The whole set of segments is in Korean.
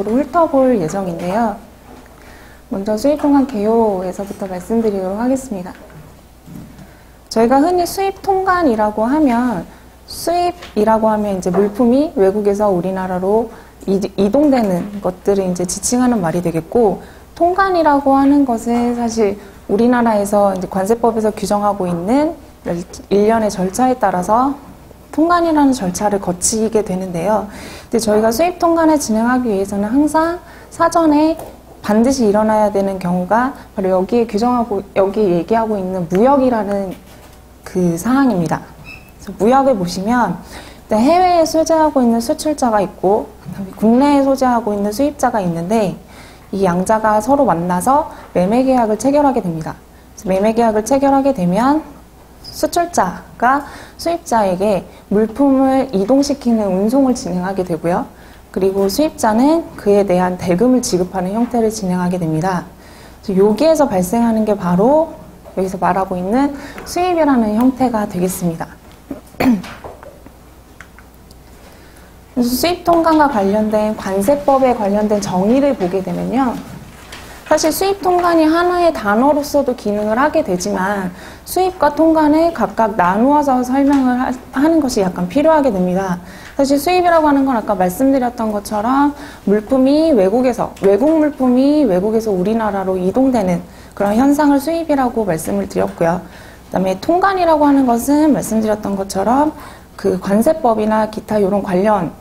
훑어볼 예정인데요. 먼저 수입통관 개요에서부터 말씀드리도록 하겠습니다. 저희가 흔히 수입통관이라고 하면 수입이라고 하면 이제 물품이 외국에서 우리나라로 이동되는 것들을 이제 지칭하는 말이 되겠고, 통관이라고 하는 것은 사실 우리나라에서 이제 관세법에서 규정하고 있는 일련의 절차에 따라서 통관이라는 절차를 거치게 되는데요. 근데 저희가 수입 통관을 진행하기 위해서는 항상 사전에 반드시 일어나야 되는 경우가 바로 여기에 얘기하고 있는 무역이라는 그 사항입니다. 그래서 무역을 보시면 해외에 소재하고 있는 수출자가 있고 국내에 소재하고 있는 수입자가 있는데, 이 양자가 서로 만나서 매매 계약을 체결하게 됩니다. 그래서 매매 계약을 체결하게 되면 수출자가 수입자에게 물품을 이동시키는 운송을 진행하게 되고요. 그리고 수입자는 그에 대한 대금을 지급하는 형태를 진행하게 됩니다. 여기에서 발생하는 게 바로 여기서 말하고 있는 수입이라는 형태가 되겠습니다. 수입 통관과 관련된 관세법에 관련된 정의를 보게 되면요. 사실 수입 통관이 하나의 단어로서도 기능을 하게 되지만 수입과 통관을 각각 나누어서 설명을 하는 것이 약간 필요하게 됩니다. 사실 수입이라고 하는 건 아까 말씀드렸던 것처럼 외국 물품이 외국에서 우리나라로 이동되는 그런 현상을 수입이라고 말씀을 드렸고요. 그다음에 통관이라고 하는 것은 말씀드렸던 것처럼 그 관세법이나 기타 이런 관련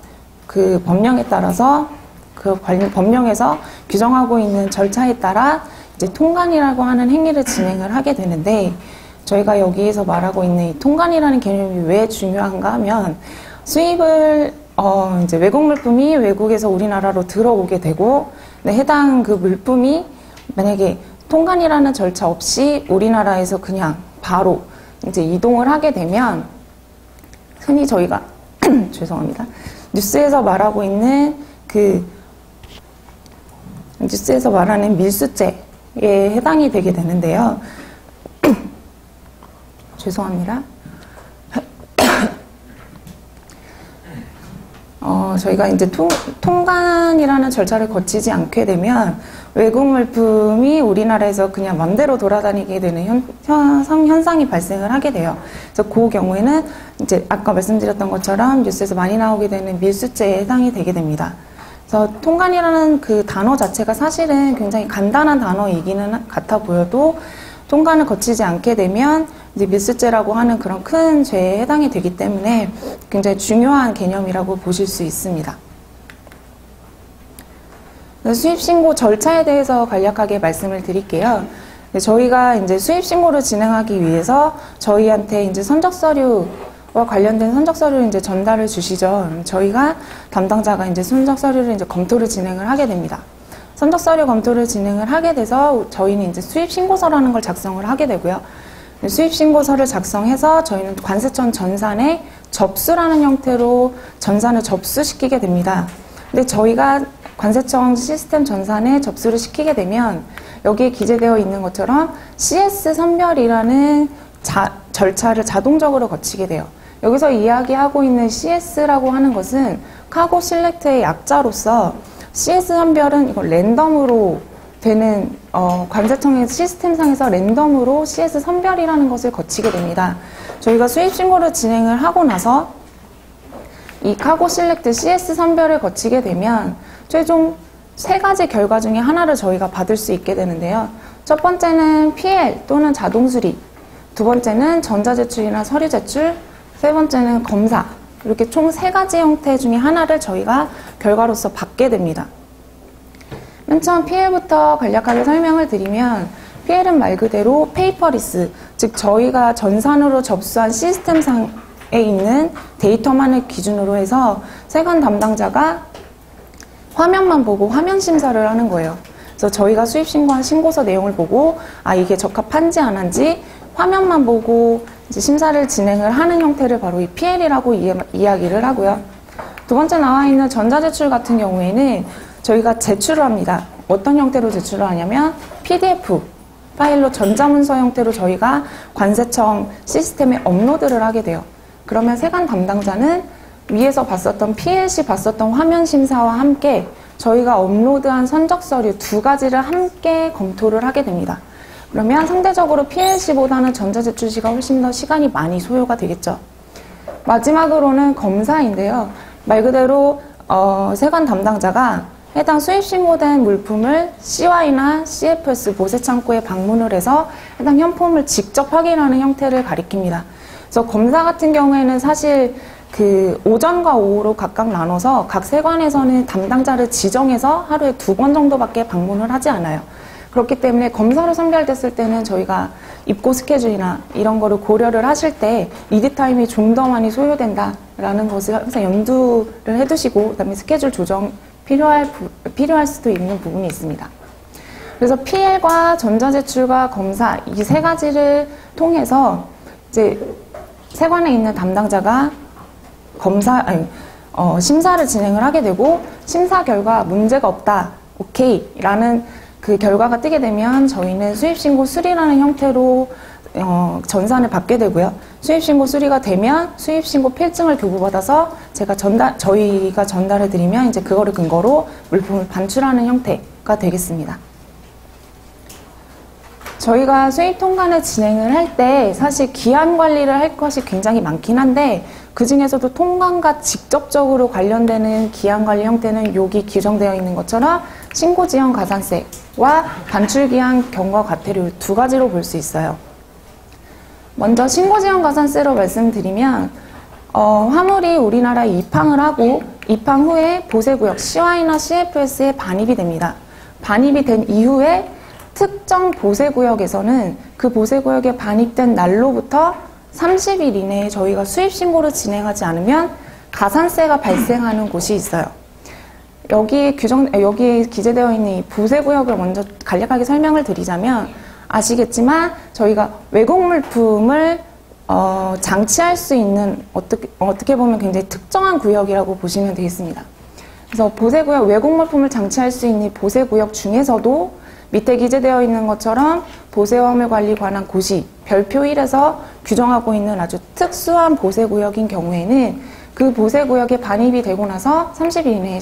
그 법령에 따라서 그 법령에서 규정하고 있는 절차에 따라 이제 통관이라고 하는 행위를 진행을 하게 되는데, 저희가 여기에서 말하고 있는 이 통관이라는 개념이 왜 중요한가 하면, 수입을 이제 외국 물품이 외국에서 우리나라로 들어오게 되고, 해당 그 물품이 만약에 통관이라는 절차 없이 우리나라에서 그냥 바로 이제 이동을 하게 되면, 흔히 저희가 죄송합니다. 뉴스에서 말하고 있는 뉴스에서 말하는 밀수죄에 해당이 되게 되는데요. 죄송합니다. 저희가 이제 통관이라는 절차를 거치지 않게 되면 외국 물품이 우리나라에서 그냥 맘대로 돌아다니게 되는 현상이 발생을 하게 돼요. 그래서 그 경우에는 이제 아까 말씀드렸던 것처럼 뉴스에서 많이 나오게 되는 밀수죄에 해당이 되게 됩니다. 그래서 통관이라는 그 단어 자체가 사실은 굉장히 간단한 단어이기는 같아 보여도 통관을 거치지 않게 되면 이제 밀수죄라고 하는 그런 큰 죄에 해당이 되기 때문에 굉장히 중요한 개념이라고 보실 수 있습니다. 수입신고 절차에 대해서 간략하게 말씀을 드릴게요. 저희가 이제 수입신고를 진행하기 위해서 저희한테 이제 선적서류와 관련된 선적서류를 이제 전달을 주시죠. 저희가 담당자가 이제 선적서류를 이제 검토를 진행을 하게 됩니다. 선적서류 검토를 진행을 하게 돼서 저희는 이제 수입신고서라는 걸 작성을 하게 되고요. 수입신고서를 작성해서 저희는 관세청 전산에 접수라는 형태로 전산을 접수시키게 됩니다. 근데 저희가 관세청 시스템 전산에 접수를 시키게 되면 여기에 기재되어 있는 것처럼 CS 선별이라는 절차를 자동적으로 거치게 돼요. 여기서 이야기하고 있는 CS라고 하는 것은 카고 실렉트의 약자로서, CS 선별은 이거 랜덤으로 되는 관세청의 시스템상에서 랜덤으로 CS 선별이라는 것을 거치게 됩니다. 저희가 수입신고를 진행을 하고 나서 이 카고 실렉트 CS 선별을 거치게 되면 최종 3가지 결과 중에 하나를 저희가 받을 수 있게 되는데요. 첫 번째는 PL 또는 자동수리, 두 번째는 전자제출이나 서류제출, 세 번째는 검사, 이렇게 총 3가지 형태 중에 하나를 저희가 결과로서 받게 됩니다. 맨 처음 PL부터 간략하게 설명을 드리면, PL은 말 그대로 페이퍼리스, 즉 저희가 전산으로 접수한 시스템상에 있는 데이터만을 기준으로 해서 세관 담당자가 화면만 보고 화면 심사를 하는 거예요. 그래서 저희가 수입신고한 신고서 내용을 보고 이게 적합한지 안 한지 화면만 보고 이제 심사를 진행을 하는 형태를 바로 이 PL이라고 이야기를 하고요. 두 번째 나와 있는 전자제출 같은 경우에는 저희가 제출을 합니다. 어떤 형태로 제출을 하냐면 PDF 파일로 전자문서 형태로 저희가 관세청 시스템에 업로드를 하게 돼요. 그러면 세관 담당자는 위에서 봤었던 PLC 봤었던 화면 심사와 함께 저희가 업로드한 선적 서류 두 가지를 함께 검토를 하게 됩니다. 그러면 상대적으로 PLC보다는 전자제출 시가 훨씬 더 시간이 많이 소요가 되겠죠. 마지막으로는 검사인데요. 말 그대로 세관 담당자가 해당 수입 신고된 물품을 CY나 CFS 보세창고에 방문을 해서 해당 현품을 직접 확인하는 형태를 가리킵니다. 그래서 검사 같은 경우에는 사실 그 오전과 오후로 각각 나눠서 각 세관에서는 담당자를 지정해서 하루에 2번 정도밖에 방문을 하지 않아요. 그렇기 때문에 검사로 선별됐을 때는 저희가 입고 스케줄이나 이런 거를 고려를 하실 때 리드 타임이 좀 더 많이 소요된다라는 것을 항상 염두를 해두시고 그다음에 스케줄 조정 필요할 수도 있는 부분이 있습니다. 그래서 PL과 전자제출과 검사 이 세 가지를 통해서 이제 세관에 있는 담당자가 심사를 진행을 하게 되고 심사 결과 문제가 없다, 오케이 라는 그 결과가 뜨게 되면 저희는 수입신고 수리라는 형태로 전산을 받게 되고요. 수입신고 수리가 되면 수입신고 필증을 교부받아서 저희가 전달해 드리면 이제 그거를 근거로 물품을 반출하는 형태가 되겠습니다. 저희가 수입 통관을 진행을 할 때 사실 기한 관리를 할 것이 굉장히 많긴 한데 그 중에서도 통관과 직접적으로 관련되는 기한 관리 형태는 여기 규정되어 있는 것처럼 신고지연 가산세와 반출기한 경과 과태료 두 가지로 볼 수 있어요. 먼저 신고지연 가산세로 말씀드리면 화물이 우리나라에 입항을 하고 입항 후에 보세구역 CY나 CFS에 반입이 됩니다. 반입이 된 이후에 특정 보세구역에서는 그 보세구역에 반입된 날로부터 30일 이내에 저희가 수입신고를 진행하지 않으면 가산세가 발생하는 곳이 있어요. 여기에 기재되어 있는 이 보세구역을 먼저 간략하게 설명을 드리자면 아시겠지만 저희가 외국 물품을 장치할 수 있는 어떻게 보면 굉장히 특정한 구역이라고 보시면 되겠습니다. 그래서 보세구역, 외국 물품을 장치할 수 있는 보세구역 중에서도 밑에 기재되어 있는 것처럼 보세화물 관리 관한 고시 별표 1에서 규정하고 있는 아주 특수한 보세구역인 경우에는 그 보세구역에 반입이 되고 나서 30일 이내에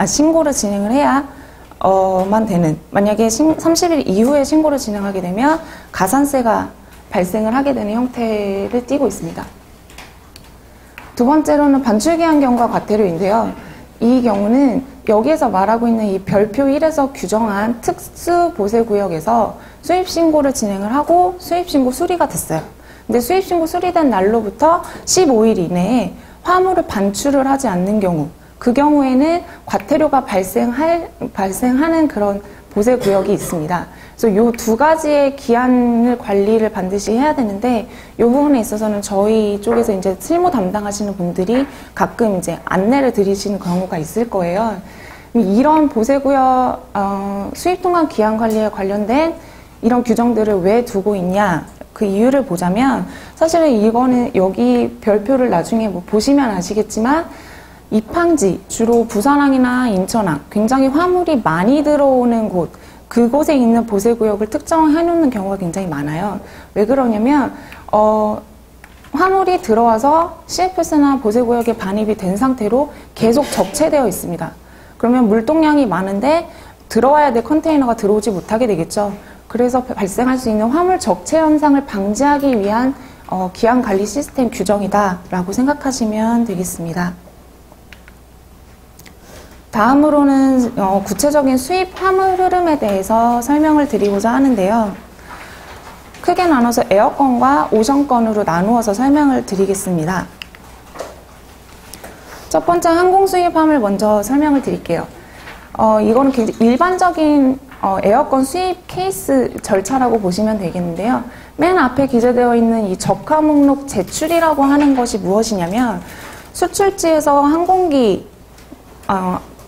신고를 진행을 해야만 되는, 만약에 30일 이후에 신고를 진행하게 되면 가산세가 발생을 하게 되는 형태를 띠고 있습니다. 두 번째로는 반출기한 경과 과태료인데요. 이 경우는 여기에서 말하고 있는 이 별표 1에서 규정한 특수 보세구역에서 수입신고를 진행을 하고 수입신고 수리가 됐어요. 근데 수입신고 수리된 날로부터 15일 이내에 화물을 반출을 하지 않는 경우, 그 경우에는 과태료가 발생하는 그런 보세구역이 있습니다. 그래서 이 두 가지의 기한을 관리를 반드시 해야 되는데 이 부분에 있어서는 저희 쪽에서 이제 실무 담당하시는 분들이 가끔 이제 안내를 드리시는 경우가 있을 거예요. 이런 보세구역 수입통관 기한 관리에 관련된 이런 규정들을 왜 두고 있냐, 그 이유를 보자면 사실은 이거는 여기 별표를 나중에 뭐 보시면 아시겠지만 입항지, 주로 부산항이나 인천항, 굉장히 화물이 많이 들어오는 곳, 그곳에 있는 보세구역을 특정해 놓는 경우가 굉장히 많아요. 왜 그러냐면 화물이 들어와서 CFS나 보세구역에 반입이 된 상태로 계속 적체되어 있습니다. 그러면 물동량이 많은데 들어와야 될 컨테이너가 들어오지 못하게 되겠죠. 그래서 발생할 수 있는 화물 적체 현상을 방지하기 위한 기한 관리 시스템 규정이다라고 생각하시면 되겠습니다. 다음으로는 구체적인 수입 화물 흐름에 대해서 설명을 드리고자 하는데요. 크게 나눠서 에어건과 오션건으로 나누어서 설명을 드리겠습니다. 첫 번째 항공 수입 화물 먼저 설명을 드릴게요. 이거는 굉장히 일반적인 에어건 수입 케이스 절차라고 보시면 되겠는데요. 맨 앞에 기재되어 있는 이 적화 목록 제출이라고 하는 것이 무엇이냐면 수출지에서 항공기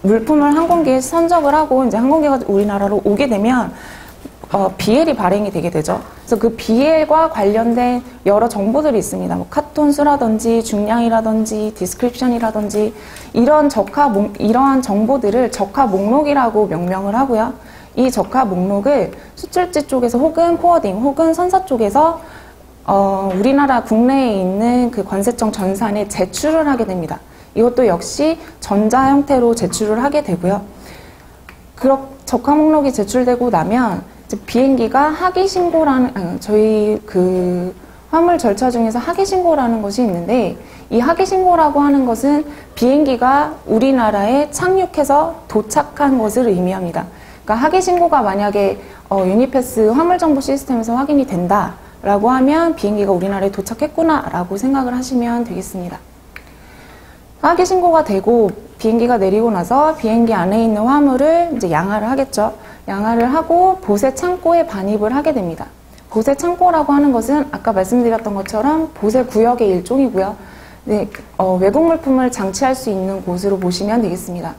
물품을 항공기에 선적을 하고 이제 항공기가 우리나라로 오게 되면 BL이 발행이 되게 되죠. 그래서 그 BL과 관련된 여러 정보들이 있습니다. 뭐 카톤 수라든지 중량이라든지 디스크립션이라든지 이러한 정보들을 적화 목록이라고 명명을 하고요. 이 적화 목록을 수출지 쪽에서 혹은 포워딩 혹은 선사 쪽에서 우리나라 국내에 있는 그 관세청 전산에 제출을 하게 됩니다. 이것도 역시 전자 형태로 제출을 하게 되고요. 적화 목록이 제출되고 나면 이제 비행기가 하기 신고라는 저희 그 화물 절차 중에서 하기 신고라는 것이 있는데, 이 하기 신고라고 하는 것은 비행기가 우리나라에 착륙해서 도착한 것을 의미합니다. 그러니까 하기 신고가 만약에 유니패스 화물 정보 시스템에서 확인이 된다라고 하면 비행기가 우리나라에 도착했구나라고 생각을 하시면 되겠습니다. 하기 신고가 되고 비행기가 내리고 나서 비행기 안에 있는 화물을 이제 양하를 하겠죠. 양하를 하고 보세 창고에 반입을 하게 됩니다. 보세 창고라고 하는 것은 아까 말씀드렸던 것처럼 보세 구역의 일종이고요. 네, 외국 물품을 장치할 수 있는 곳으로 보시면 되겠습니다.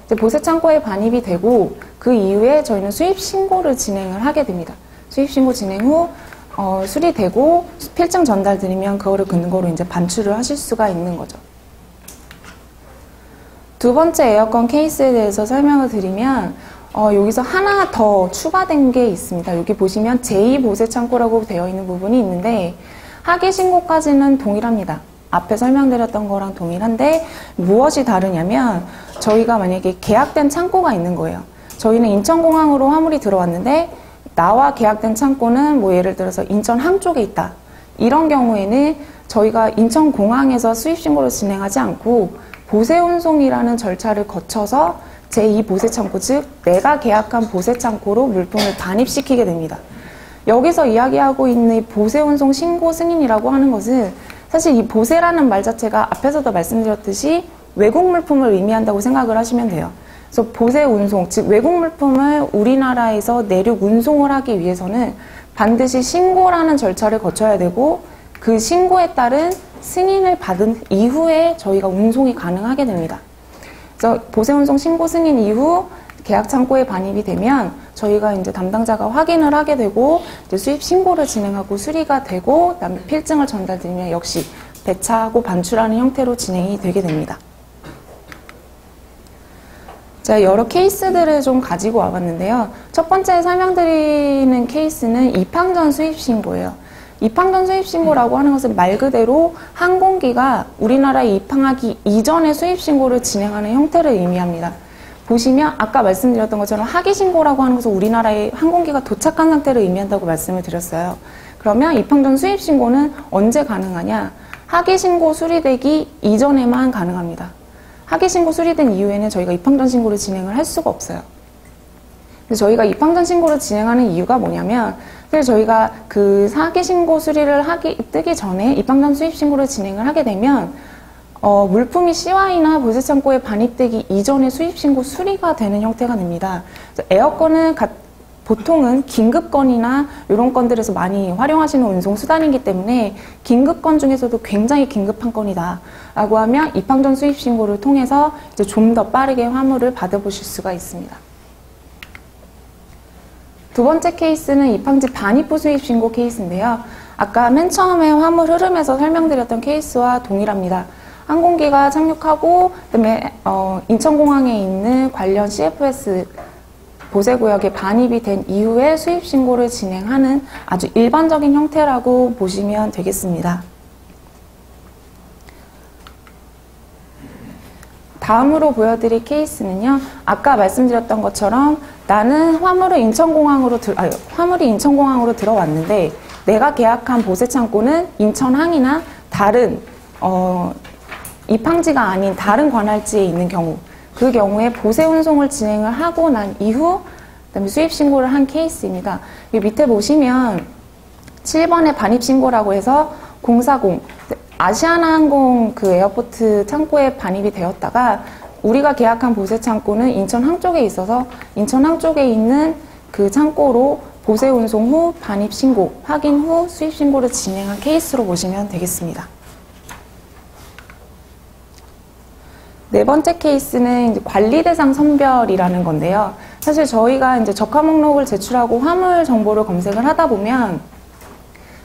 이제 보세 창고에 반입이 되고 그 이후에 저희는 수입 신고를 진행을 하게 됩니다. 수입 신고 진행 후 수리되고 필증 전달드리면 그거를 근거로 이제 반출을 하실 수가 있는 거죠. 두 번째 에어건 케이스에 대해서 설명을 드리면 여기서 하나 더 추가된 게 있습니다. 여기 보시면 제2보세창고라고 되어 있는 부분이 있는데 하기 신고까지는 동일합니다. 앞에 설명드렸던 거랑 동일한데 무엇이 다르냐면 저희가 만약에 계약된 창고가 있는 거예요. 저희는 인천공항으로 화물이 들어왔는데 나와 계약된 창고는 뭐 예를 들어서 인천항 쪽에 있다. 이런 경우에는 저희가 인천공항에서 수입신고를 진행하지 않고 보세운송이라는 절차를 거쳐서 제2보세창고, 즉 내가 계약한 보세창고로 물품을 반입시키게 됩니다. 여기서 이야기하고 있는 보세운송 신고 승인이라고 하는 것은 사실 이 보세라는 말 자체가 앞에서도 말씀드렸듯이 외국 물품을 의미한다고 생각을 하시면 돼요. 그래서 보세 운송, 즉 외국 물품을 우리나라에서 내륙 운송을 하기 위해서는 반드시 신고라는 절차를 거쳐야 되고 그 신고에 따른 승인을 받은 이후에 저희가 운송이 가능하게 됩니다. 그래서 보세 운송 신고 승인 이후 계약 창고에 반입이 되면 저희가 이제 담당자가 확인을 하게 되고 이제 수입 신고를 진행하고 수리가 되고 그다음에 필증을 전달드리면 역시 배차하고 반출하는 형태로 진행이 되게 됩니다. 제가 여러 케이스들을 좀 가지고 와봤는데요. 첫 번째 설명드리는 케이스는 입항 전 수입 신고예요. 입항 전 수입 신고라고 하는 것은 말 그대로 항공기가 우리나라에 입항하기 이전에 수입 신고를 진행하는 형태를 의미합니다. 보시면 아까 말씀드렸던 것처럼 하기 신고라고 하는 것은 우리나라에 항공기가 도착한 상태를 의미한다고 말씀을 드렸어요. 그러면 입항 전 수입 신고는 언제 가능하냐? 하기 신고 수리되기 이전에만 가능합니다. 하기 신고 수리된 이후에는 저희가 입항 전 신고를 진행을 할 수가 없어요. 그래서 저희가 입항 전 신고를 진행하는 이유가 뭐냐면 사실 저희가 그 하기 신고 수리를 뜨기 전에 입항 전 수입 신고를 진행을 하게 되면 물품이 CY나 보세창고에 반입되기 이전에 수입 신고 수리가 되는 형태가 됩니다. 그래서 에어건은 보통은 긴급건이나 이런 건들에서 많이 활용하시는 운송 수단이기 때문에 긴급건 중에서도 굉장히 긴급한 건이다 라고 하면 입항 전 수입 신고를 통해서 이제 좀 더 빠르게 화물을 받아보실 수가 있습니다. 두 번째 케이스는 입항지 반입 후 수입 신고 케이스인데요. 아까 맨 처음에 화물 흐름에서 설명드렸던 케이스와 동일합니다. 항공기가 착륙하고 그다음에 인천공항에 있는 관련 CFS 보세구역에 반입이 된 이후에 수입 신고를 진행하는 아주 일반적인 형태라고 보시면 되겠습니다. 다음으로 보여드릴 케이스는요. 아까 말씀드렸던 것처럼 나는 화물이 인천공항으로 들어왔는데 내가 계약한 보세창고는 인천항이나 다른 입항지가 아닌 다른 관할지에 있는 경우, 그 경우에 보세 운송을 진행을 하고 난 이후 그다음에 수입 신고를 한 케이스입니다. 이 밑에 보시면 7번에 반입 신고라고 해서 040 아시아나항공 그 에어포트 창고에 반입이 되었다가 우리가 계약한 보세 창고는 인천항 쪽에 있어서 인천항 쪽에 있는 그 창고로 보세 운송 후 반입 신고, 확인 후 수입 신고를 진행한 케이스로 보시면 되겠습니다. 네 번째 케이스는 이제 관리 대상 선별이라는 건데요. 사실 저희가 이제 적화 목록을 제출하고 화물 정보를 검색을 하다 보면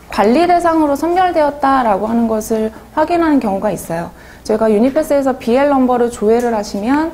관리 대상으로 선별되었다라고 하는 것을 확인하는 경우가 있어요. 저희가 유니패스에서 BL 넘버를 조회를 하시면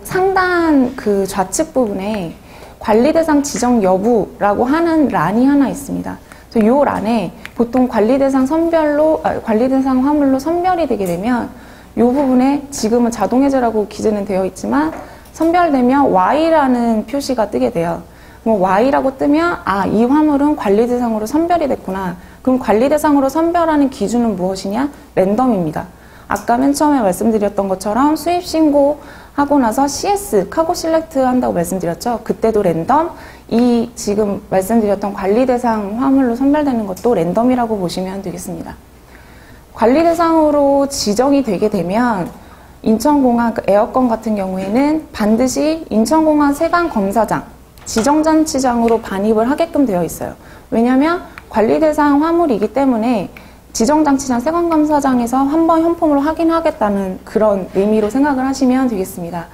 상단 그 좌측 부분에 관리 대상 지정 여부라고 하는 란이 하나 있습니다. 그래서 이 란에 보통 관리 대상 화물로 선별이 되게 되면 이 부분에 지금은 자동해제라고 기재는 되어 있지만 선별되면 Y라는 표시가 뜨게 돼요. 뭐 Y라고 뜨면 이 화물은 관리 대상으로 선별이 됐구나. 그럼 관리 대상으로 선별하는 기준은 무엇이냐? 랜덤입니다. 아까 맨 처음에 말씀드렸던 것처럼 수입 신고하고 나서 CS, 카고 실렉트 한다고 말씀드렸죠. 그때도 랜덤, 이 지금 말씀드렸던 관리 대상 화물로 선별되는 것도 랜덤이라고 보시면 되겠습니다. 관리 대상으로 지정이 되게 되면 인천공항 에어건 같은 경우에는 반드시 인천공항 세관검사장, 지정장치장으로 반입을 하게끔 되어 있어요. 왜냐하면 관리 대상 화물이기 때문에 지정장치장 세관검사장에서 한번 현품으로 확인하겠다는 그런 의미로 생각을 하시면 되겠습니다.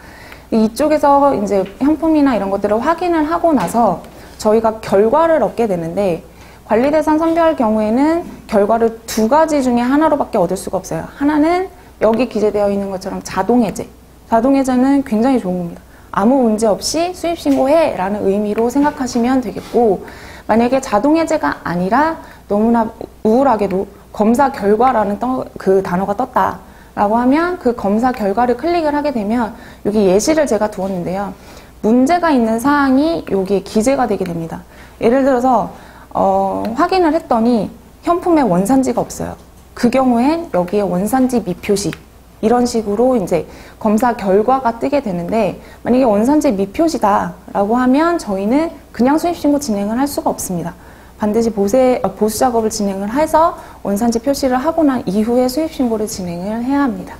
이쪽에서 이제 현품이나 이런 것들을 확인을 하고 나서 저희가 결과를 얻게 되는데 관리 대상 선별 경우에는 결과를 두 가지 중에 하나로밖에 얻을 수가 없어요. 하나는 여기 기재되어 있는 것처럼 자동해제. 자동해제는 굉장히 좋은 겁니다. 아무 문제 없이 수입 신고해 라는 의미로 생각하시면 되겠고, 만약에 자동해제가 아니라 너무나 우울하게도 검사 결과라는 그 단어가 떴다 라고 하면 그 검사 결과를 클릭을 하게 되면 여기 예시를 제가 두었는데요. 문제가 있는 사항이 여기에 기재가 되게 됩니다. 예를 들어서 확인을 했더니 현품에 원산지가 없어요. 그 경우엔 여기에 원산지 미표시 이런 식으로 이제 검사 결과가 뜨게 되는데, 만약에 원산지 미표시다 라고 하면 저희는 그냥 수입신고 진행을 할 수가 없습니다. 반드시 보수 작업을 진행을 해서 원산지 표시를 하고 난 이후에 수입신고를 진행을 해야 합니다.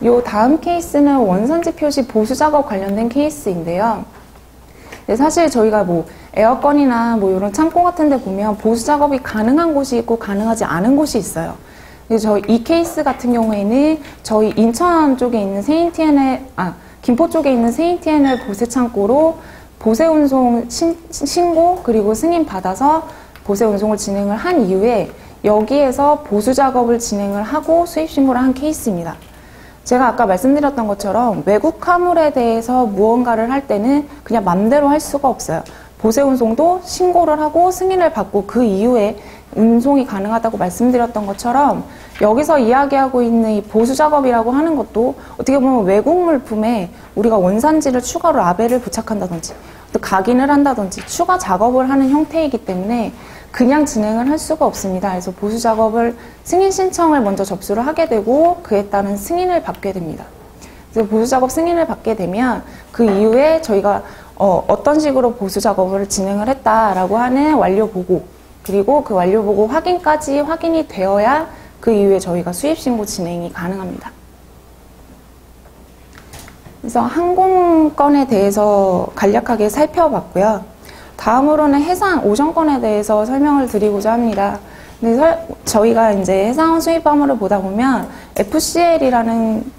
요 다음 케이스는 원산지 표시 보수 작업 관련된 케이스인데요. 사실 저희가 뭐 에어건이나 뭐 이런 창고 같은 데 보면 보수 작업이 가능한 곳이 있고 가능하지 않은 곳이 있어요. 저희 이 케이스 같은 경우에는 저희 인천 쪽에 있는 김포 쪽에 있는 세인티엔을 보세 창고로 보세 운송 신고 그리고 승인 받아서 보세 운송을 진행을 한 이후에 여기에서 보수 작업을 진행을 하고 수입 신고를 한 케이스입니다. 제가 아까 말씀드렸던 것처럼 외국 화물에 대해서 무언가를 할 때는 그냥 맘대로 할 수가 없어요. 보세 운송도 신고를 하고 승인을 받고 그 이후에 운송이 가능하다고 말씀드렸던 것처럼 여기서 이야기하고 있는 이 보수 작업이라고 하는 것도 어떻게 보면 외국 물품에 우리가 원산지를 추가로 라벨을 부착한다든지 또 각인을 한다든지 추가 작업을 하는 형태이기 때문에 그냥 진행을 할 수가 없습니다. 그래서 보수 작업을 승인 신청을 먼저 접수를 하게 되고 그에 따른 승인을 받게 됩니다. 그래서 보수 작업 승인을 받게 되면 그 이후에 저희가 어떤 식으로 보수 작업을 진행을 했다라고 하는 완료 보고, 그리고 그 완료 보고 확인까지 확인이 되어야 그 이후에 저희가 수입 신고 진행이 가능합니다. 그래서 항공권에 대해서 간략하게 살펴봤고요. 다음으로는 해상 오션권에 대해서 설명을 드리고자 합니다. 근데 저희가 이제 해상 수입 화물을 보다 보면 FCL이라는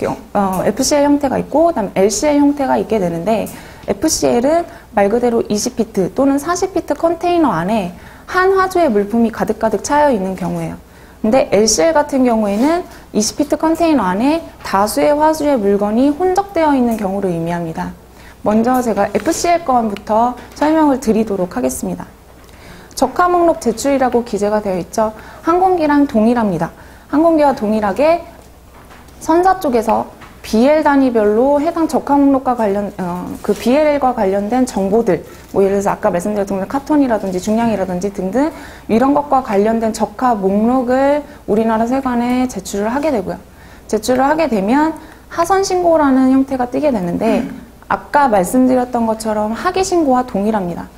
FCL 형태가 있고 그다음 LCL 형태가 있게 되는데, FCL은 말 그대로 20피트 또는 40피트 컨테이너 안에 한 화주의 물품이 가득가득 차여 있는 경우예요. 근데 LCL 같은 경우에는 20피트 컨테이너 안에 다수의 화주의 물건이 혼적되어 있는 경우를 의미합니다. 먼저 제가 FCL 건부터 설명을 드리도록 하겠습니다. 적화 목록 제출이라고 기재가 되어 있죠. 항공기랑 동일합니다. 항공기와 동일하게 선사 쪽에서 BL 단위별로 해당 적화 목록과 그 BL과 관련된 정보들, 뭐 예를 들어서 아까 말씀드렸던 카톤이라든지 중량이라든지 등등 이런 것과 관련된 적화 목록을 우리나라 세관에 제출을 하게 되고요. 제출을 하게 되면 하선 신고라는 형태가 뜨게 되는데, 아까 말씀드렸던 것처럼 하기 신고와 동일합니다.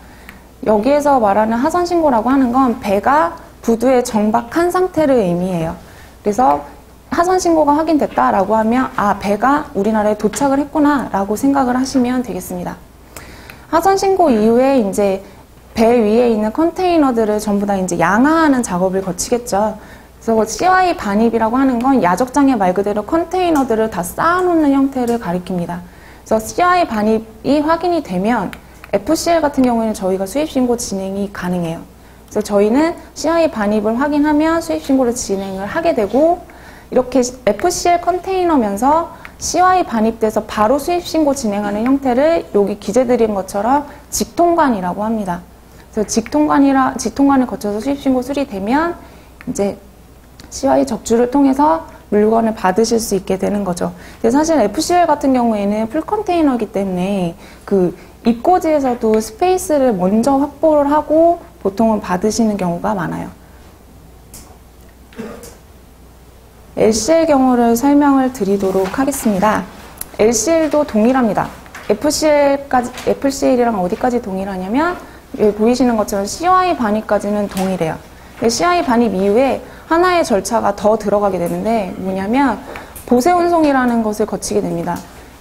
여기에서 말하는 하선 신고라고 하는 건 배가 부두에 정박한 상태를 의미해요. 그래서 하선 신고가 확인됐다라고 하면 배가 우리나라에 도착을 했구나라고 생각을 하시면 되겠습니다. 하선 신고 이후에 이제 배 위에 있는 컨테이너들을 전부 다 이제 양화하는 작업을 거치겠죠. 그래서 CY 반입이라고 하는 건 야적장의 말 그대로 컨테이너들을 다 쌓아놓는 형태를 가리킵니다. 그래서 CY 반입이 확인이 되면 FCL 같은 경우에는 저희가 수입신고 진행이 가능해요. 그래서 저희는 CI 반입을 확인하면 수입신고를 진행을 하게 되고, 이렇게 FCL 컨테이너면서 CI 반입돼서 바로 수입신고 진행하는 형태를 여기 기재드린 것처럼 직통관이라고 합니다. 그래서 직통관을 거쳐서 수입신고 수리되면 이제 CY 적주를 통해서 물건을 받으실 수 있게 되는 거죠. 근데 사실 FCL 같은 경우에는 풀 컨테이너이기 때문에 그 입고지에서도 스페이스를 먼저 확보를 하고 보통은 받으시는 경우가 많아요. LCL 경우를 설명을 드리도록 하겠습니다. LCL도 동일합니다. FCL이랑 어디까지 동일하냐면 여기 보이시는 것처럼 CY 반입까지는 동일해요. CY 반입 이후에 하나의 절차가 더 들어가게 되는데 뭐냐면 보세 운송이라는 것을 거치게 됩니다.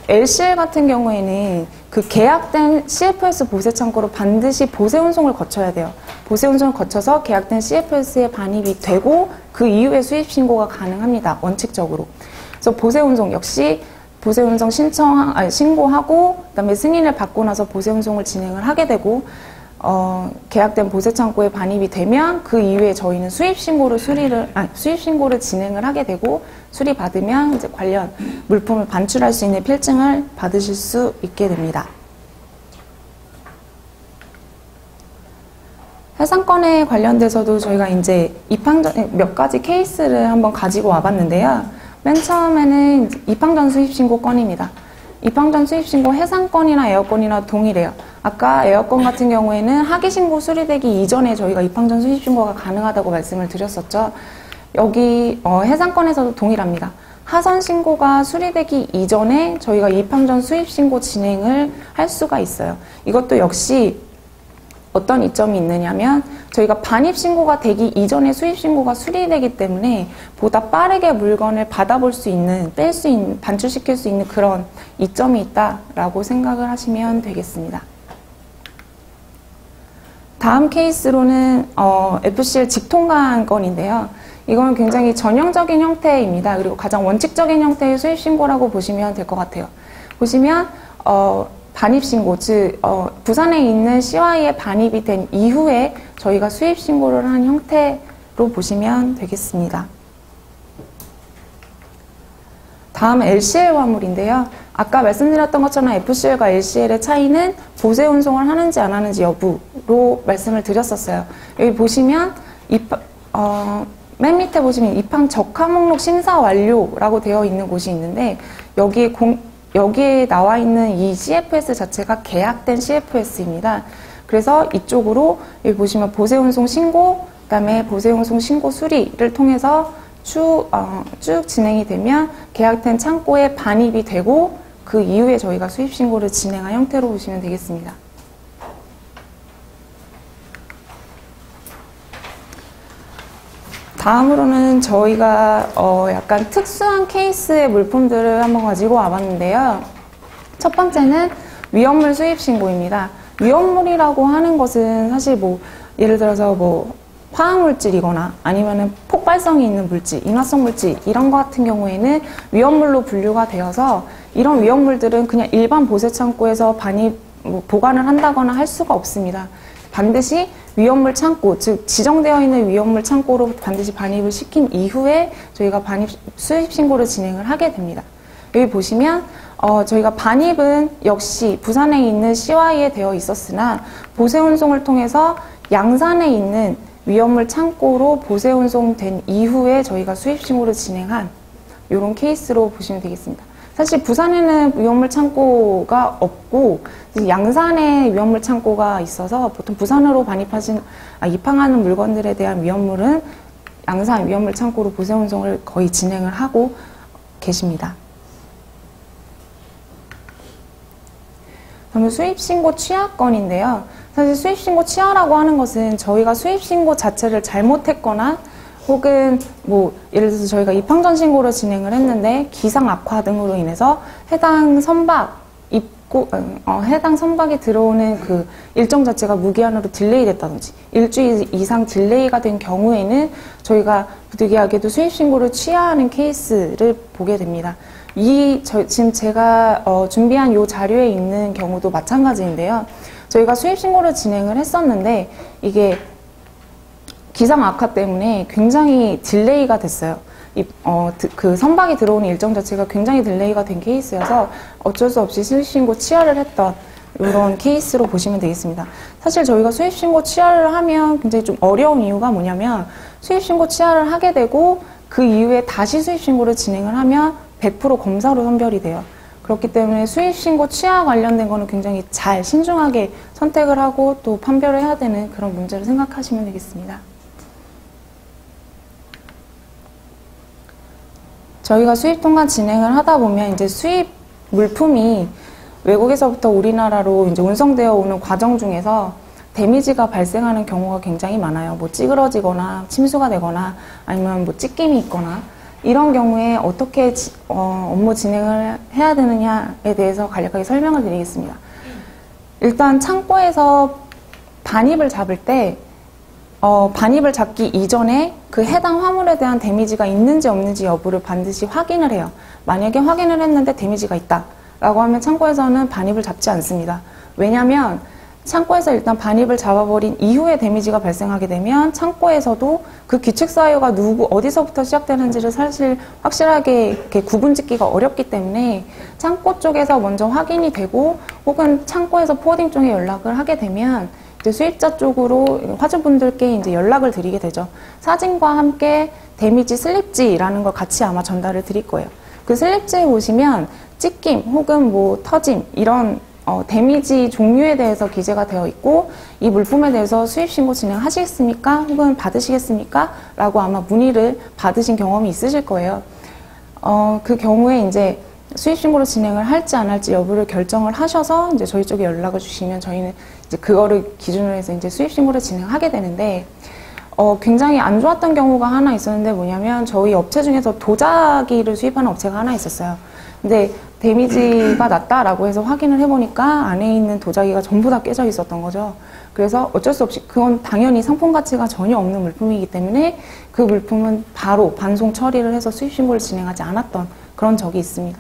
LCL 같은 경우에는 그 계약된 CFS 보세 창고로 반드시 보세 운송을 거쳐야 돼요. 보세 운송을 거쳐서 계약된 CFS에 반입이 되고 그 이후에 수입 신고가 가능합니다. 원칙적으로. 그래서 보세 운송 역시 보세 운송 신고하고 그다음에 승인을 받고 나서 보세 운송을 진행을 하게 되고 계약된 보세 창고에 반입이 되면 그 이후에 저희는 수입 신고를 진행을 하게 되고 수리받으면 이제 관련 물품을 반출할 수 있는 필증을 받으실 수 있게 됩니다. 해상권에 관련돼서도 저희가 이제 입항전 몇 가지 케이스를 한번 가지고 와봤는데요. 맨 처음에는 입항전 수입신고 건입니다. 입항전 수입신고 해상권이나 에어권이나 동일해요. 아까 에어권 같은 경우에는 하기신고 수리되기 이전에 저희가 입항전 수입신고가 가능하다고 말씀을 드렸었죠. 여기 해상권에서도 동일합니다. 하선신고가 수리되기 이전에 저희가 입항전 수입신고 진행을 할 수가 있어요. 이것도 역시 어떤 이점이 있느냐면 저희가 반입신고가 되기 이전에 수입신고가 수리되기 때문에 보다 빠르게 물건을 받아볼 수 있는, 반출시킬 수 있는 그런 이점이 있다라고 생각을 하시면 되겠습니다. 다음 케이스로는 FCL 직통관 건인데요. 이건 굉장히 전형적인 형태입니다. 그리고 가장 원칙적인 형태의 수입신고라고 보시면 될 것 같아요. 보시면 반입신고, 즉 부산에 있는 CY에 반입이 된 이후에 저희가 수입신고를 한 형태로 보시면 되겠습니다. 다음 LCL 화물인데요. 아까 말씀드렸던 것처럼 FCL과 LCL의 차이는 보세 운송을 하는지 안 하는지 여부로 말씀을 드렸었어요. 여기 보시면 맨 밑에 보시면 입항 적하 목록 심사 완료라고 되어 있는 곳이 있는데 여기에 나와 있는 이 CFS 자체가 계약된 CFS입니다. 그래서 이쪽으로 여기 보시면 보세 운송 신고, 그다음에 보세 운송 신고 수리를 통해서 쭉 진행이 되면 계약된 창고에 반입이 되고 그 이후에 저희가 수입 신고를 진행한 형태로 보시면 되겠습니다. 다음으로는 저희가 약간 특수한 케이스의 물품들을 한번 가지고 와봤는데요. 첫 번째는 위험물 수입 신고입니다. 위험물이라고 하는 것은 사실 예를 들어서 화학물질이거나 아니면은 폭발성이 있는 물질, 인화성 물질 이런 것 같은 경우에는 위험물로 분류가 되어서 이런 위험물들은 그냥 일반 보세 창고에서 보관을 한다거나 할 수가 없습니다. 반드시 위험물 창고, 즉 지정되어 있는 위험물 창고로 반드시 반입을 시킨 이후에 저희가 반입 수입 신고를 진행을 하게 됩니다. 여기 보시면 저희가 반입은 역시 부산에 있는 CY에 되어 있었으나 보세 운송을 통해서 양산에 있는 위험물 창고로 보세 운송된 이후에 저희가 수입 신고를 진행한 이런 케이스로 보시면 되겠습니다. 사실 부산에는 위험물 창고가 없고 양산에 위험물 창고가 있어서 보통 부산으로 입항하는 물건들에 대한 위험물은 양산 위험물 창고로 보세 운송을 거의 진행을 하고 계십니다. 그러면 수입신고 취하건인데요. 사실 수입신고 취하라고 하는 것은 저희가 수입신고 자체를 잘못했거나 혹은 예를 들어서 저희가 입항전 신고를 진행을 했는데 기상 악화 등으로 인해서 해당 선박이 들어오는 그 일정 자체가 무기한으로 딜레이 됐다든지 일주일 이상 딜레이가 된 경우에는 저희가 부득이하게도 수입신고를 취하하는 케이스를 보게 됩니다. 지금 제가 준비한 이 자료에 있는 경우도 마찬가지인데요. 저희가 수입신고를 진행을 했었는데 이게 기상 악화 때문에 굉장히 딜레이가 됐어요. 그 선박이 들어오는 일정 자체가 굉장히 딜레이가 된 케이스여서 어쩔 수 없이 수입신고 취하를 했던 이런 케이스로 보시면 되겠습니다. 사실 저희가 수입신고 취하를 하면 굉장히 좀 어려운 이유가 뭐냐면 수입신고 취하를 하게 되고 그 이후에 다시 수입신고를 진행을 하면 100% 검사로 선별이 돼요. 그렇기 때문에 수입신고 취하 관련된 거는 굉장히 잘 신중하게 선택을 하고 또 판별을 해야 되는 그런 문제를 생각하시면 되겠습니다. 저희가 수입 통관 진행을 하다 보면 이제 수입 물품이 외국에서부터 우리나라로 이제 운송되어 오는 과정 중에서 데미지가 발생하는 경우가 굉장히 많아요. 뭐 찌그러지거나 침수가 되거나 아니면 뭐 찢김이 있거나 이런 경우에 어떻게 업무 진행을 해야 되느냐에 대해서 간략하게 설명을 드리겠습니다. 일단 창고에서 반입을 잡을 때 반입을 잡기 이전에 그 해당 화물에 대한 데미지가 있는지 없는지 여부를 반드시 확인을 해요. 만약에 확인을 했는데 데미지가 있다 라고 하면 창고에서는 반입을 잡지 않습니다. 왜냐하면 창고에서 일단 반입을 잡아버린 이후에 데미지가 발생하게 되면 창고에서도 그 규칙 사유가 어디서부터 시작되는지를 사실 확실하게 이렇게 구분짓기가 어렵기 때문에 창고 쪽에서 먼저 확인이 되고 혹은 창고에서 포워딩 쪽에 연락을 하게 되면 이제 수입자 쪽으로 화주분들께 이제 연락을 드리게 되죠. 사진과 함께 데미지 슬립지라는 걸 같이 아마 전달을 드릴 거예요. 그 슬립지에 보시면 찢김 혹은 뭐 터짐 이런 데미지 종류에 대해서 기재가 되어 있고 이 물품에 대해서 수입신고 진행하시겠습니까? 혹은 받으시겠습니까? 라고 아마 문의를 받으신 경험이 있으실 거예요. 그 경우에 이제 수입신고를 진행을 할지 안 할지 여부를 결정을 하셔서 이제 저희 쪽에 연락을 주시면 저희는 이제 그거를 기준으로 해서 이제 수입신고를 진행하게 되는데 굉장히 안 좋았던 경우가 하나 있었는데 뭐냐면 저희 업체 중에서 도자기를 수입하는 업체가 하나 있었어요. 근데 데미지가 났다라고 해서 확인을 해보니까 안에 있는 도자기가 전부 다 깨져 있었던 거죠. 그래서 어쩔 수 없이 그건 당연히 상품 가치가 전혀 없는 물품이기 때문에 그 물품은 바로 반송 처리를 해서 수입신고를 진행하지 않았던 그런 적이 있습니다.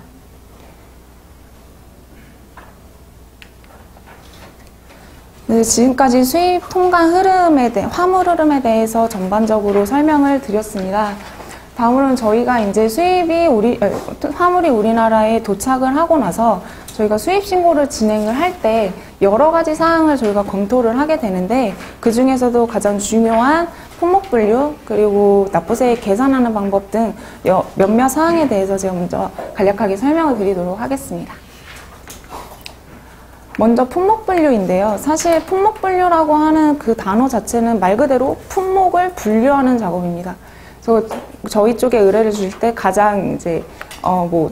네, 지금까지 수입 통관 화물 흐름에 대해서 전반적으로 설명을 드렸습니다. 다음으로는 저희가 이제 화물이 우리나라에 도착을 하고 나서 저희가 수입 신고를 진행을 할 때 여러 가지 사항을 저희가 검토를 하게 되는데 그 중에서도 가장 중요한 품목 분류 그리고 납부세 계산하는 방법 등 몇몇 사항에 대해서 제가 먼저 간략하게 설명을 드리도록 하겠습니다. 먼저 품목 분류인데요. 사실 품목 분류라고 하는 그 단어 자체는 말 그대로 품목을 분류하는 작업입니다. 그래서 저희 쪽에 의뢰를 주실 때 가장 이제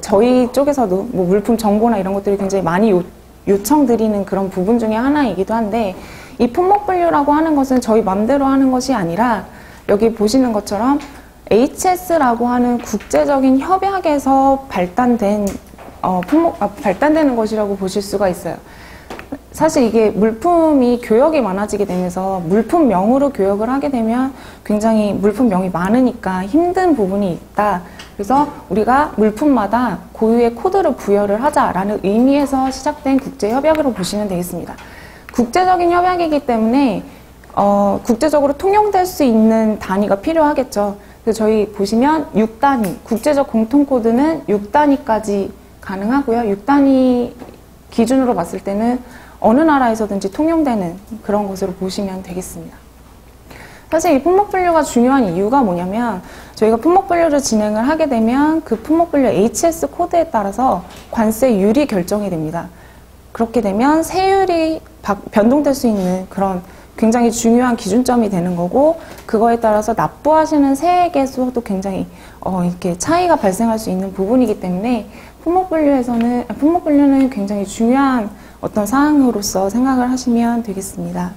저희 쪽에서도 뭐 물품 정보나 이런 것들이 굉장히 많이 요청드리는 그런 부분 중에 하나이기도 한데 이 품목 분류라고 하는 것은 저희 맘대로 하는 것이 아니라 여기 보시는 것처럼 HS라고 하는 국제적인 협약에서 발단되는 것이라고 보실 수가 있어요. 사실 이게 물품이 교역이 많아지게 되면서 물품명으로 교역을 하게 되면 굉장히 물품명이 많으니까 힘든 부분이 있다. 그래서 우리가 물품마다 고유의 코드를 부여를 하자라는 의미에서 시작된 국제협약으로 보시면 되겠습니다. 국제적인 협약이기 때문에 국제적으로 통용될 수 있는 단위가 필요하겠죠. 그래서 저희 보시면 6단위, 국제적 공통코드는 6단위까지 가능하고요. 6단위 기준으로 봤을 때는 어느 나라에서든지 통용되는 그런 것으로 보시면 되겠습니다. 사실 이 품목 분류가 중요한 이유가 뭐냐면 저희가 품목 분류를 진행을 하게 되면 그 품목 분류 HS 코드에 따라서 관세율이 결정이 됩니다. 그렇게 되면 세율이 변동될 수 있는 그런 굉장히 중요한 기준점이 되는 거고 그거에 따라서 납부하시는 세액의 수도 굉장히 이렇게 차이가 발생할 수 있는 부분이기 때문에 품목 분류는 굉장히 중요한 어떤 사항으로서 생각을 하시면 되겠습니다.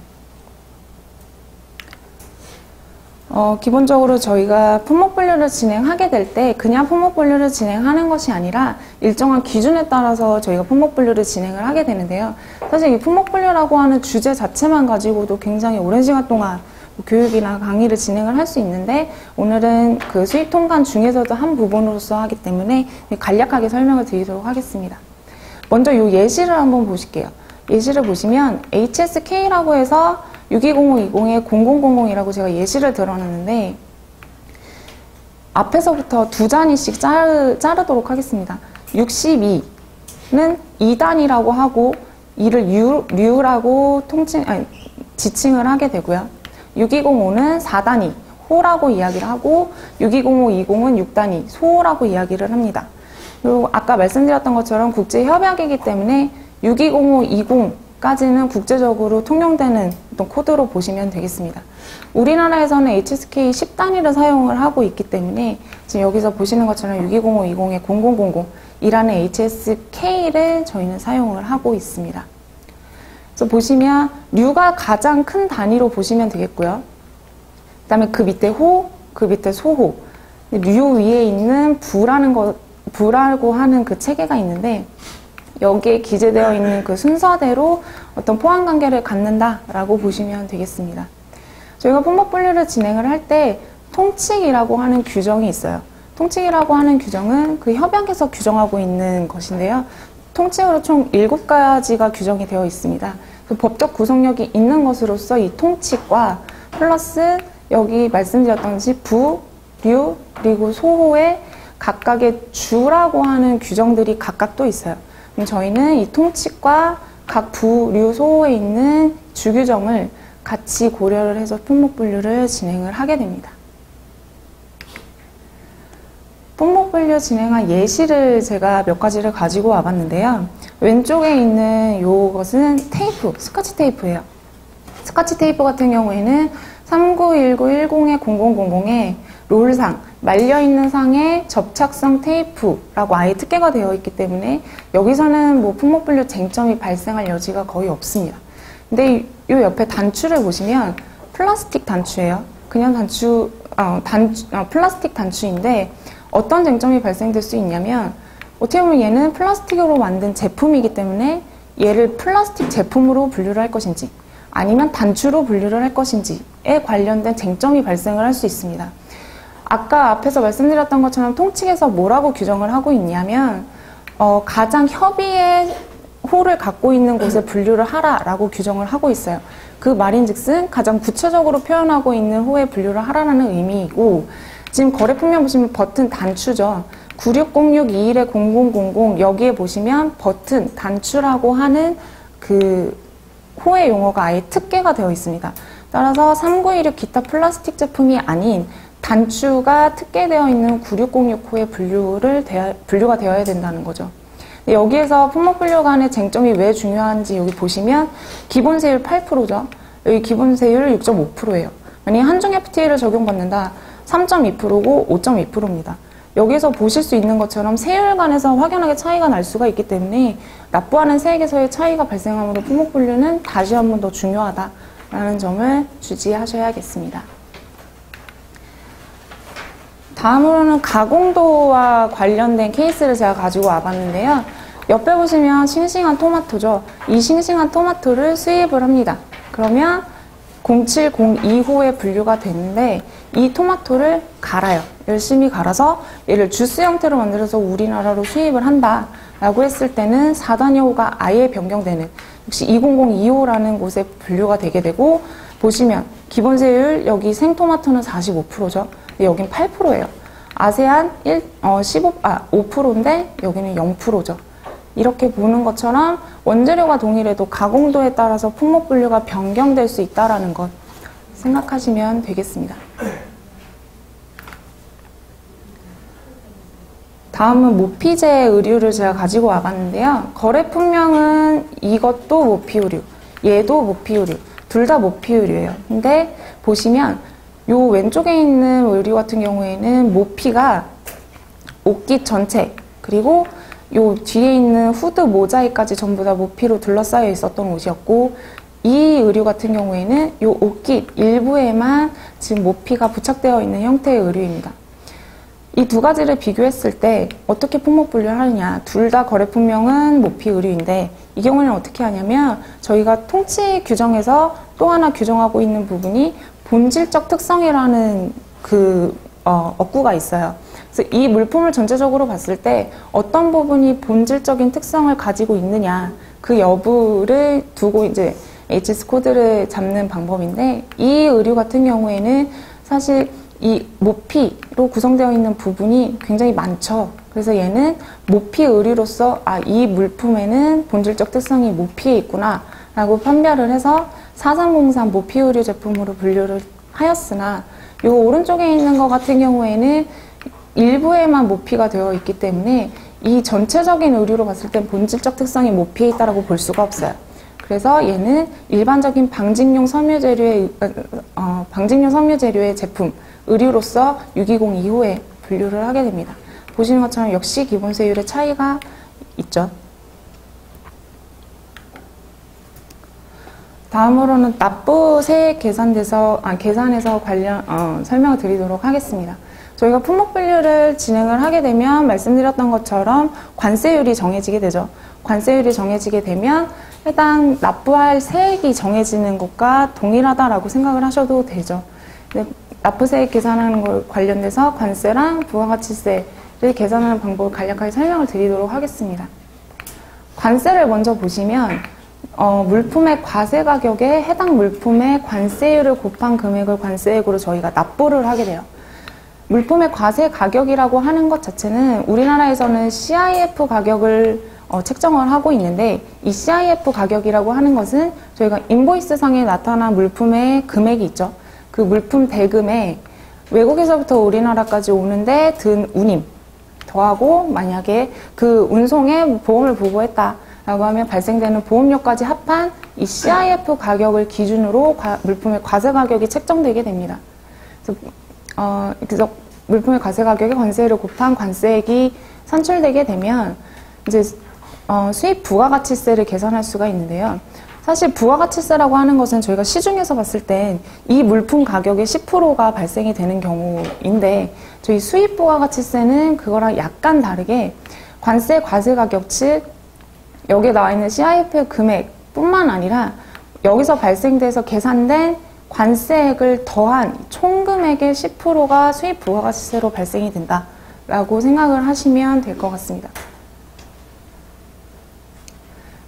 기본적으로 저희가 품목 분류를 진행하게 될 때 그냥 품목 분류를 진행하는 것이 아니라 일정한 기준에 따라서 저희가 품목 분류를 진행을 하게 되는데요. 사실 이 품목 분류라고 하는 주제 자체만 가지고도 굉장히 오랜 시간 동안 교육이나 강의를 진행을 할 수 있는데 오늘은 그 수입 통관 중에서도 한 부분으로서 하기 때문에 간략하게 설명을 드리도록 하겠습니다. 먼저 이 예시를 한번 보실게요. 예시를 보시면 HSK라고 해서 620520의 0000이라고 제가 예시를 들어놨는데 앞에서부터 두 단위씩 자르도록 하겠습니다. 62는 2단이라고 하고 이를 류라고 지칭을 하게 되고요. 6205는 4단위 호라고 이야기를 하고 620-20은 6단위 소호라고 이야기를 합니다. 그리고 아까 말씀드렸던 것처럼 국제협약이기 때문에 620-20까지는 국제적으로 통용되는 어떤 코드로 보시면 되겠습니다. 우리나라에서는 HSK 10단위를 사용을 하고 있기 때문에 지금 여기서 보시는 것처럼 620-20의 0000이라는 HSK를 저희는 사용을 하고 있습니다. 그래서 보시면 류가 가장 큰 단위로 보시면 되겠고요. 그 다음에 그 밑에 호, 그 밑에 소호. 류 위에 있는 부라고 하는 그 체계가 있는데 여기에 기재되어 있는 그 순서대로 어떤 포함 관계를 갖는다라고 보시면 되겠습니다. 저희가 품목 분류를 진행을 할 때 통칙이라고 하는 규정이 있어요. 통칙이라고 하는 규정은 그 협약에서 규정하고 있는 것인데요. 통칙으로 총 7가지가 규정이 되어 있습니다. 그 법적 구속력이 있는 것으로서 이 통칙과 플러스 여기 말씀드렸던 듯이 부, 류, 그리고 소호의 각각의 주라고 하는 규정들이 각각 또 있어요. 그럼 저희는 이 통칙과 각 부, 류, 소호에 있는 주 규정을 같이 고려를 해서 품목 분류를 진행을 하게 됩니다. 품목 분류 진행한 예시를 제가 몇 가지를 가지고 와봤는데요. 왼쪽에 있는 이것은 테이프, 스카치 테이프예요. 스카치 테이프 같은 경우에는 391910-0000에 롤상, 말려있는 상에 접착성 테이프라고 아예 특혜가 되어 있기 때문에 여기서는 뭐 품목 분류 쟁점이 발생할 여지가 거의 없습니다. 근데 이 옆에 단추를 보시면 플라스틱 단추예요. 그냥 플라스틱 단추인데 어떤 쟁점이 발생될 수 있냐면 어떻게 보면 얘는 플라스틱으로 만든 제품이기 때문에 얘를 플라스틱 제품으로 분류를 할 것인지 아니면 단추로 분류를 할 것인지에 관련된 쟁점이 발생을 할 수 있습니다. 아까 앞에서 말씀드렸던 것처럼 통칙에서 뭐라고 규정을 하고 있냐면 가장 협의의 호를 갖고 있는 곳에 분류를 하라라고 규정을 하고 있어요. 그 말인즉슨 가장 구체적으로 표현하고 있는 호에 분류를 하라라는 의미이고 지금 거래품명 보시면 버튼 단추죠. 960621-0000 여기에 보시면 버튼 단추라고 하는 그 호의 용어가 아예 특계가 되어 있습니다. 따라서 3916 기타 플라스틱 제품이 아닌 단추가 특계되어 있는 9606호에 분류가 되어야 된다는 거죠. 여기에서 품목 분류 간의 쟁점이 왜 중요한지 여기 보시면 기본세율 8%죠. 여기 기본세율 6.5%예요. 만약에 한중 FTA를 적용받는다 3.2%고 5.2%입니다. 여기서 보실 수 있는 것처럼 세율 간에서 확연하게 차이가 날 수가 있기 때문에 납부하는 세액에서의 차이가 발생하므로 품목 분류는 다시 한 번 더 중요하다라는 점을 주지하셔야겠습니다. 다음으로는 가공도와 관련된 케이스를 제가 가지고 와봤는데요. 옆에 보시면 싱싱한 토마토죠. 이 싱싱한 토마토를 수입을 합니다. 그러면 0702호에 분류가 되는데 이 토마토를 갈아요. 열심히 갈아서 얘를 주스 형태로 만들어서 우리나라로 수입을 한다 라고 했을 때는 4단위호가 아예 변경되는 역시 2002호라는 곳에 분류가 되게 되고 보시면 기본세율 여기 생토마토는 45%죠. 여긴 8%예요. 아세안 5%인데 여기는 0%죠. 이렇게 보는 것처럼 원재료가 동일해도 가공도에 따라서 품목 분류가 변경될 수 있다는 것 생각하시면 되겠습니다. 다음은 모피제 의류를 제가 가지고 와봤는데요. 거래품명은 이것도 모피 의류, 얘도 모피 의류, 둘 다 모피 의류예요. 근데 보시면 요 왼쪽에 있는 의류 같은 경우에는 모피가 옷깃 전체 그리고 요 뒤에 있는 후드 모자이까지 전부 다 모피로 둘러싸여 있었던 옷이었고 이 의류 같은 경우에는 요 옷깃 일부에만 지금 모피가 부착되어 있는 형태의 의류입니다. 이 두 가지를 비교했을 때 어떻게 품목 분류를 하느냐. 둘 다 거래품명은 모피 의류인데 이 경우는 어떻게 하냐면 저희가 통치 규정에서 또 하나 규정하고 있는 부분이 본질적 특성이라는 어구가 있어요. 그래서 이 물품을 전체적으로 봤을 때 어떤 부분이 본질적인 특성을 가지고 있느냐 그 여부를 두고 이제 HS 코드를 잡는 방법인데 이 의류 같은 경우에는 사실 이 모피로 구성되어 있는 부분이 굉장히 많죠. 그래서 얘는 모피 의류로서 이 물품에는 본질적 특성이 모피에 있구나 라고 판별을 해서 4303 모피 의류 제품으로 분류를 하였으나 이 오른쪽에 있는 것 같은 경우에는 일부에만 모피가 되어 있기 때문에 이 전체적인 의류로 봤을 땐 본질적 특성이 모피에 있다고 볼 수가 없어요. 그래서 얘는 일반적인 방직용 섬유재료의 제품, 의류로서 620 이후에 분류를 하게 됩니다. 보시는 것처럼 역시 기본 세율의 차이가 있죠. 다음으로는 납부세액 계산에서 관련 설명을 드리도록 하겠습니다. 저희가 품목 분류를 진행을 하게 되면 말씀드렸던 것처럼 관세율이 정해지게 되죠. 관세율이 정해지게 되면 해당 납부할 세액이 정해지는 것과 동일하다라고 생각을 하셔도 되죠. 납부세액 계산하는 것 관련돼서 관세랑 부가가치세를 계산하는 방법을 간략하게 설명을 드리도록 하겠습니다. 관세를 먼저 보시면 물품의 과세 가격에 해당 물품의 관세율을 곱한 금액을 관세액으로 저희가 납부를 하게 돼요. 물품의 과세 가격이라고 하는 것 자체는 우리나라에서는 CIF 가격을 책정을 하고 있는데, 이 CIF 가격이라고 하는 것은 저희가 인보이스 상에 나타난 물품의 금액이 있죠. 그 물품 대금에 외국에서부터 우리나라까지 오는데 든 운임 더하고 만약에 그 운송에 보험을 부과했다라고 하면 발생되는 보험료까지 합한 이 CIF 가격을 기준으로 물품의 과세 가격이 책정되게 됩니다. 그래서 물품의 과세 가격에 관세를 곱한 관세액이 산출되게 되면 이제 수입 부가가치세를 계산할 수가 있는데요. 사실 부가가치세라고 하는 것은 저희가 시중에서 봤을 땐 이 물품 가격의 10%가 발생이 되는 경우인데, 저희 수입 부가가치세는 그거랑 약간 다르게 관세 과세 가격, 즉 여기에 나와 있는 CIF 금액뿐만 아니라 여기서 발생돼서 계산된 관세액을 더한 총 금액의 10%가 수입 부가가치세로 발생이 된다라고 생각을 하시면 될 것 같습니다.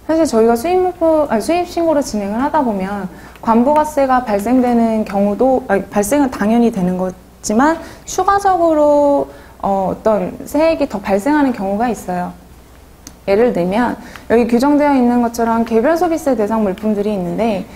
사실 저희가 수입 신고를 진행을 하다 보면 관부가세가 발생되는 경우도 발생은 당연히 되는 거지만 추가적으로 어떤 세액이 더 발생하는 경우가 있어요. 예를 들면 여기 규정되어 있는 것처럼 개별 소비세 대상 물품들이 있는데,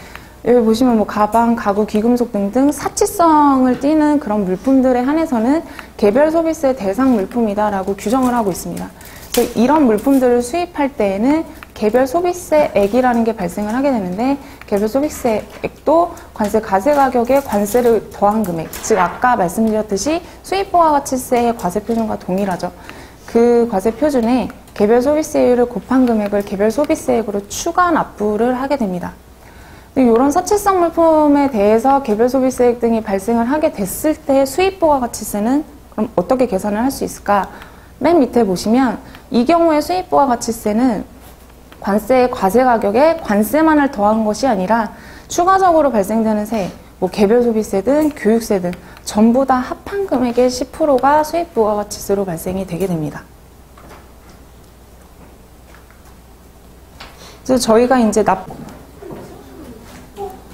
여기 보시면 뭐 가방, 가구, 귀금속 등등 사치성을 띠는 그런 물품들에 한해서는 개별 소비세 대상 물품이다라고 규정을 하고 있습니다. 그래서 이런 물품들을 수입할 때에는 개별 소비세액이라는 게 발생을 하게 되는데, 개별 소비세액도 관세 과세 가격에 관세를 더한 금액, 즉 아까 말씀드렸듯이 수입 부가가치세의 과세 표준과 동일하죠. 그 과세 표준에 개별 소비세율을 곱한 금액을 개별 소비세액으로 추가 납부를 하게 됩니다. 이런 사치성 물품에 대해서 개별 소비세액 등이 발생을 하게 됐을 때 수입 부가가치세는 그럼 어떻게 계산을 할 수 있을까? 맨 밑에 보시면 이 경우에 수입 부가가치세는 관세의 과세 가격에 관세만을 더한 것이 아니라 추가적으로 발생되는 세, 뭐 개별 소비세든 교육세든 전부 다 합한 금액의 10%가 수입 부가가치세로 발생이 되게 됩니다. 그래서 저희가 이제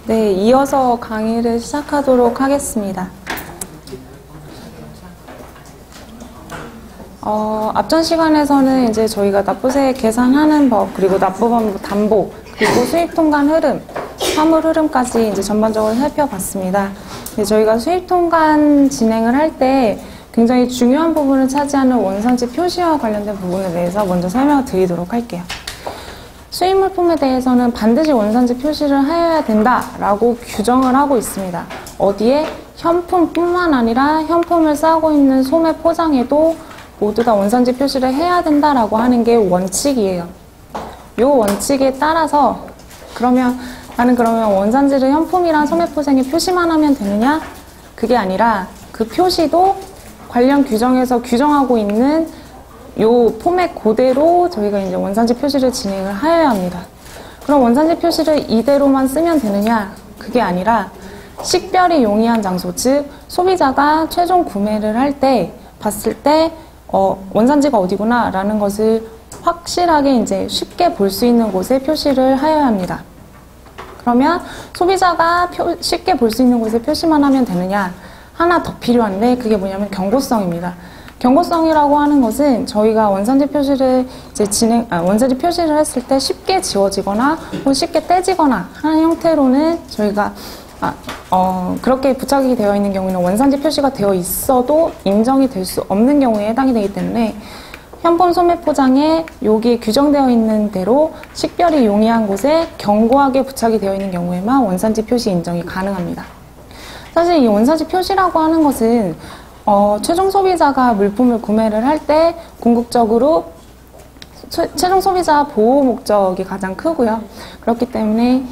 이어서 강의를 시작하도록 하겠습니다. 앞전 시간에서는 이제 저희가 납부세 계산하는 법, 그리고 납부범 담보, 그리고 수입 통관 흐름, 화물 흐름까지 이제 전반적으로 살펴봤습니다. 저희가 수입 통관 진행을 할 때 굉장히 중요한 부분을 차지하는 원산지 표시와 관련된 부분에 대해서 먼저 설명을 드리도록 할게요. 수입 물품에 대해서는 반드시 원산지 표시를 하여야 된다라고 규정을 하고 있습니다. 어디에? 현품뿐만 아니라 현품을 싸고 있는 소매 포장에도 모두 다 원산지 표시를 해야 된다라고 하는 게 원칙이에요. 이 원칙에 따라서 나는 그러면 원산지를 현품이랑 소매 포장에 표시만 하면 되느냐? 그게 아니라 그 표시도 관련 규정에서 규정하고 있는 요 포맷 그대로 저희가 이제 원산지 표시를 진행을 하여야 합니다. 그럼 원산지 표시를 이대로만 쓰면 되느냐? 그게 아니라 식별이 용이한 장소, 즉 소비자가 최종 구매를 할 때 봤을 때 원산지가 어디구나 라는 것을 확실하게 이제 쉽게 볼 수 있는 곳에 표시를 하여야 합니다. 그러면 소비자가 쉽게 볼 수 있는 곳에 표시만 하면 되느냐? 하나 더 필요한데 그게 뭐냐면 경고성입니다. 경고성이라고 하는 것은 저희가 원산지 표시를 원산지 표시를 했을 때 쉽게 지워지거나 혹은 쉽게 떼지거나 하는 형태로는 저희가 그렇게 부착이 되어 있는 경우에는 원산지 표시가 되어 있어도 인정이 될 수 없는 경우에 해당이 되기 때문에 현품 소매 포장에 여기에 규정되어 있는 대로 식별이 용이한 곳에 견고하게 부착이 되어 있는 경우에만 원산지 표시 인정이 가능합니다. 사실 이 원산지 표시라고 하는 것은 최종 소비자가 물품을 구매를 할 때 궁극적으로 최종 소비자 보호 목적이 가장 크고요. 그렇기 때문에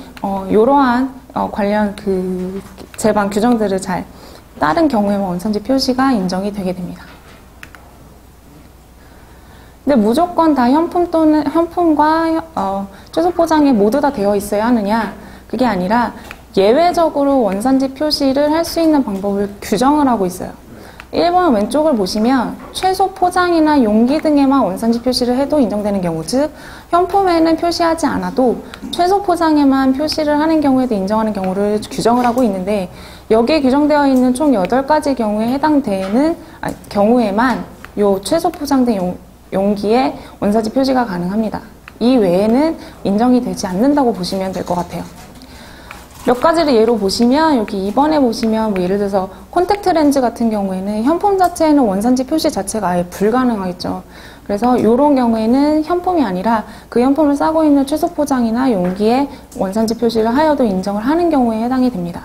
이러한 관련 그 제반 규정들을 잘 따른 경우에만 원산지 표시가 인정이 되게 됩니다. 근데 무조건 다 현품과 최소 포장에 모두 다 되어 있어야 하느냐? 그게 아니라 예외적으로 원산지 표시를 할 수 있는 방법을 규정을 하고 있어요. 1번 왼쪽을 보시면 최소 포장이나 용기 등에만 원산지 표시를 해도 인정되는 경우, 즉 현품에는 표시하지 않아도 최소 포장에만 표시를 하는 경우에도 인정하는 경우를 규정을 하고 있는데, 여기에 규정되어 있는 총 8가지 경우에 해당되는 경우에만 요 최소 포장된 용기에 원산지 표시가 가능합니다. 이 외에는 인정이 되지 않는다고 보시면 될 것 같아요. 몇 가지를 예로 보시면 여기 2번에 보시면 뭐 예를 들어서 콘택트 렌즈 같은 경우에는 현품 자체에는 원산지 표시 자체가 아예 불가능하겠죠. 그래서 이런 경우에는 현품이 아니라 그 현품을 싸고 있는 최소 포장이나 용기에 원산지 표시를 하여도 인정을 하는 경우에 해당이 됩니다.